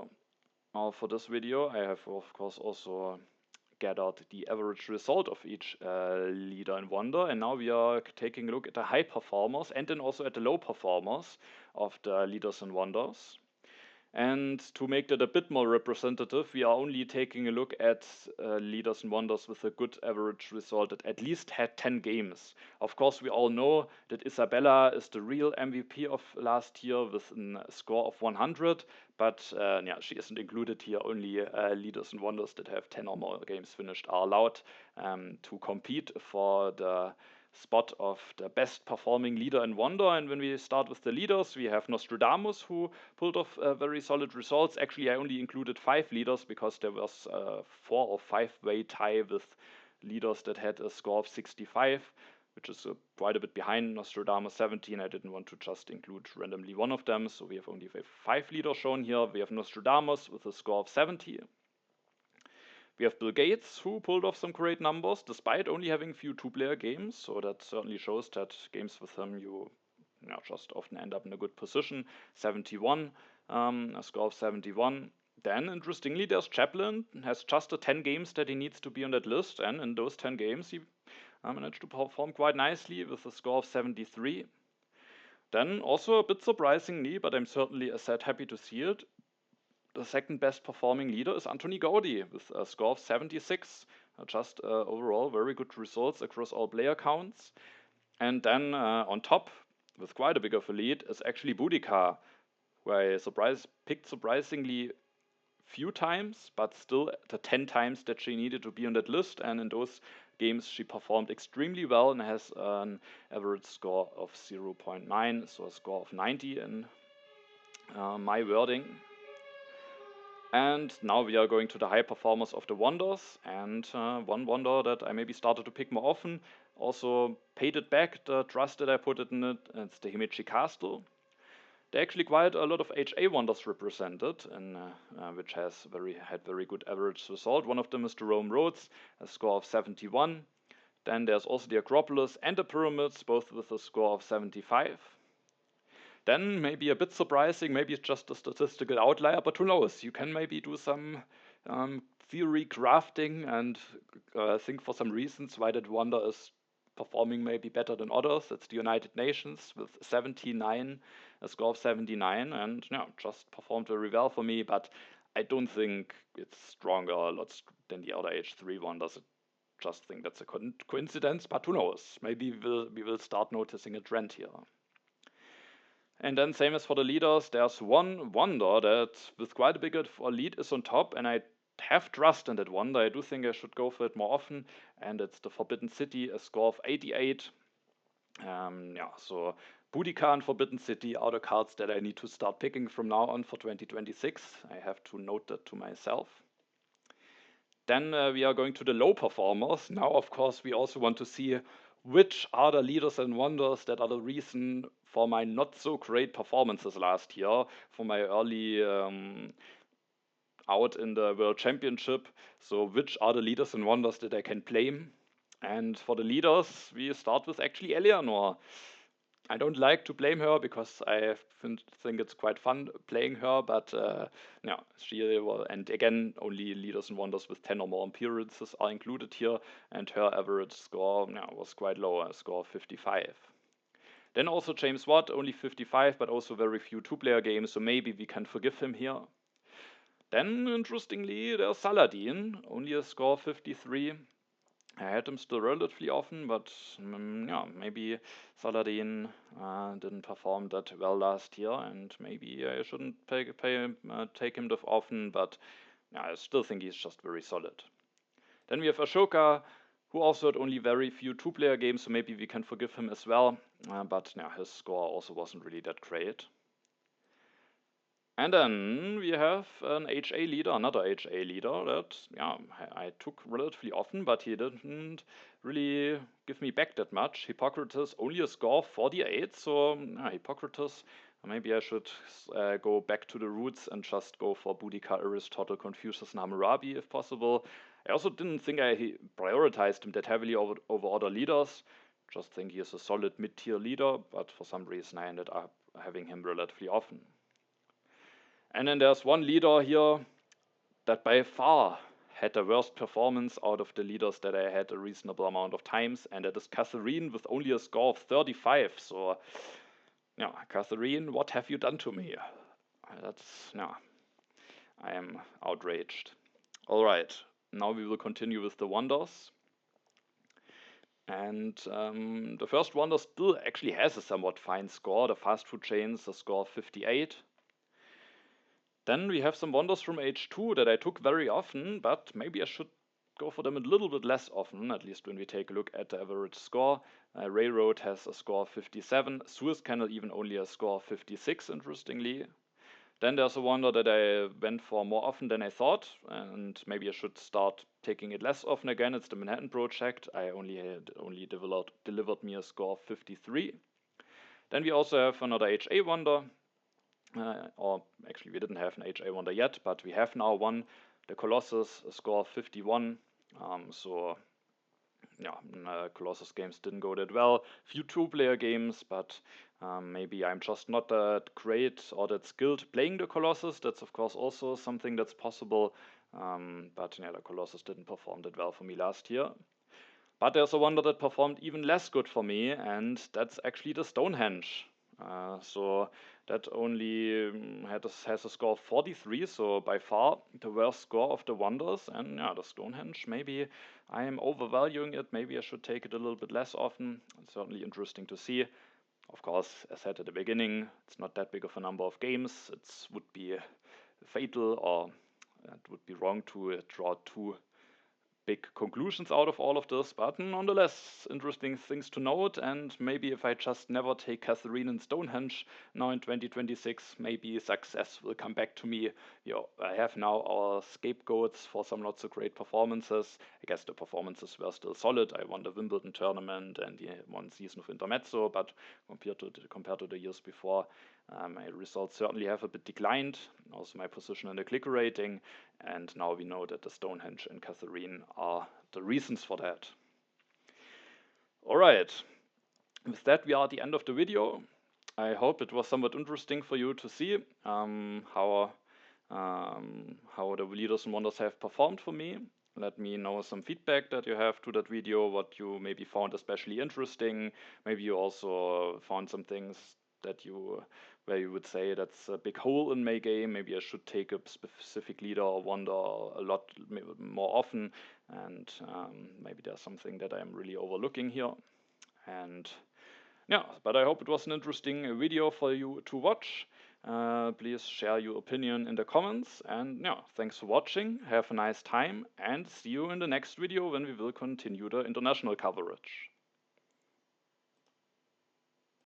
for this video, I have of course also gathered the average result of each leader and wonder, and now we are taking a look at the high performers and then also at the low performers of the leaders and wonders. And to make that a bit more representative, we are only taking a look at leaders and wonders with a good average result that at least had 10 games. Of course, we all know that Isabella is the real MVP of last year with a score of 100, but she isn't included here. Only leaders and wonders that have 10 or more games finished are allowed to compete for the spot of the best performing leader and wonder. And when we start with the leaders, we have Nostradamus, who pulled off very solid results. Actually, I only included 5 leaders because there was a 4 or 5 way tie with leaders that had a score of 65, which is quite a bit behind Nostradamus 17. I didn't want to just include randomly one of them, so we have only 5 leaders shown here. We have Nostradamus with a score of 70. We have Bill Gates, who pulled off some great numbers despite only having few 2-player games, so that certainly shows that games with him you just often end up in a good position. 71, a score of 71. Then, interestingly, there's Chaplin, has just the 10 games that he needs to be on that list, and in those 10 games he managed to perform quite nicely with a score of 73. Then, also a bit surprisingly, but I'm certainly happy to see it, the second best performing leader is Antoni Gaudi with a score of 76. Just overall very good results across all player counts. And then on top, with quite a big of a lead, is actually Boudica, who I picked surprisingly few times, but still the 10 times that she needed to be on that list. And in those games she performed extremely well and has an average score of 0.9, so a score of 90 in my wording. And now we are going to the high performers of the wonders, and one wonder that I maybe started to pick more often, also paid it back, the trust that I put in it, it's the Himeji Castle. There are actually quite a lot of HA wonders represented, and which had very good average result. One of them is the Rome Roads, a score of 71. Then there's also the Acropolis and the Pyramids, both with a score of 75. Then maybe a bit surprising, maybe it's just a statistical outlier, but who knows? You can maybe do some theory crafting and think for some reasons why that wonder is performing maybe better than others. It's the United Nations with 79, a score of 79, and just performed very well for me, but I don't think it's stronger a lot than the other H3 wonders. I just think that's a coincidence, but who knows? Maybe we will start noticing a trend here. And then same as for the leaders, there's one wonder that with quite a big lead is on top, and I have trust in that wonder. I do think I should go for it more often, and it's the Forbidden City, a score of 88. So Boudica and Forbidden City are the cards that I need to start picking from now on for 2026. I have to note that to myself. Then we are going to the low performers. Now, of course, we also want to see which are the leaders and wonders that are the reason for my not so great performances last year, for my early out in the World Championship. So, which are the leaders and wonders that I can blame? And for the leaders, we start with actually Eleanor. I don't like to blame her because I think it's quite fun playing her, but yeah, she will. And again, only leaders and wonders with 10 or more appearances are included here, and her average score was quite low, a score of 55. Then also James Watt, only 55, but also very few two-player games, so maybe we can forgive him here. Then, interestingly, there's Saladin, only a score of 53. I had him still relatively often, but yeah, maybe Saladin didn't perform that well last year, and maybe I shouldn't take him that often, but yeah, I still think he's just very solid. Then we have Ashoka, who also had only very few two-player games, so maybe we can forgive him as well, but yeah, his score also wasn't really that great. And then we have an HA leader, another HA leader that I took relatively often, but he didn't really give me back that much. Hippocrates, only a score of 48, so Hippocrates, maybe I should go back to the roots and just go for Boudica, Aristotle, Confucius, and Hammurabi if possible. I also didn't think I prioritized him that heavily over other leaders. Just think he is a solid mid-tier leader, but for some reason I ended up having him relatively often. And then there's one leader here that by far had the worst performance out of the leaders that I had a reasonable amount of times, and that is Catherine with only a score of 35. So, yeah, Catherine, what have you done to me? I am outraged. All right, now we will continue with the wonders. And the first wonder still actually has a somewhat fine score. The fast food chains, a score of 58. Then we have some wonders from H2 that I took very often, but maybe I should go for them a little bit less often, at least when we take a look at the average score. Railroad has a score of 57, Suez Canal even only a score of 56, interestingly. Then there's a wonder that I went for more often than I thought, and maybe I should start taking it less often again. It's the Manhattan Project. I only delivered me a score of 53. Then we also have another HA wonder. Or actually we didn't have an HA wonder yet, but we have now one, the Colossus, a score of 51. So yeah, Colossus games didn't go that well. Few two-player games, but maybe I'm just not that great or that skilled playing the Colossus. That's of course also something that's possible. But yeah, the Colossus didn't perform that well for me last year. But there's a wonder that performed even less good for me, and that's actually the Stonehenge. So that only has a score of 43, so by far the worst score of the wonders. And yeah, the Stonehenge, maybe I am overvaluing it. Maybe I should take it a little bit less often. It's certainly interesting to see. Of course, as said at the beginning, it's not that big of a number of games. It would be fatal, or it would be wrong to draw too big conclusions out of all of this, but nonetheless, interesting things to note. And maybe if I just never take Catherine and Stonehenge now in 2026, maybe success will come back to me. I have now our scapegoats for some not so great performances. I guess the performances were still solid. I won the Wimbledon tournament and one season of Intermezzo, but compared to the years before, my results certainly have a bit declined. Also my position in the clicker rating, and now we know that the Stonehenge and Catherine are the reasons for that. Alright, with that we are at the end of the video. I hope it was somewhat interesting for you to see how the leaders and wonders have performed for me. Let me know some feedback that you have to that video, what you maybe found especially interesting. Maybe you also found some things where you would say that's a big hole in my game. Maybe I should take a specific leader or wonder a lot more often, and maybe there's something that I'm really overlooking here. And yeah, but I hope it was an interesting video for you to watch. Please share your opinion in the comments, and yeah, thanks for watching. Have a nice time, and see you in the next video when we will continue the international coverage.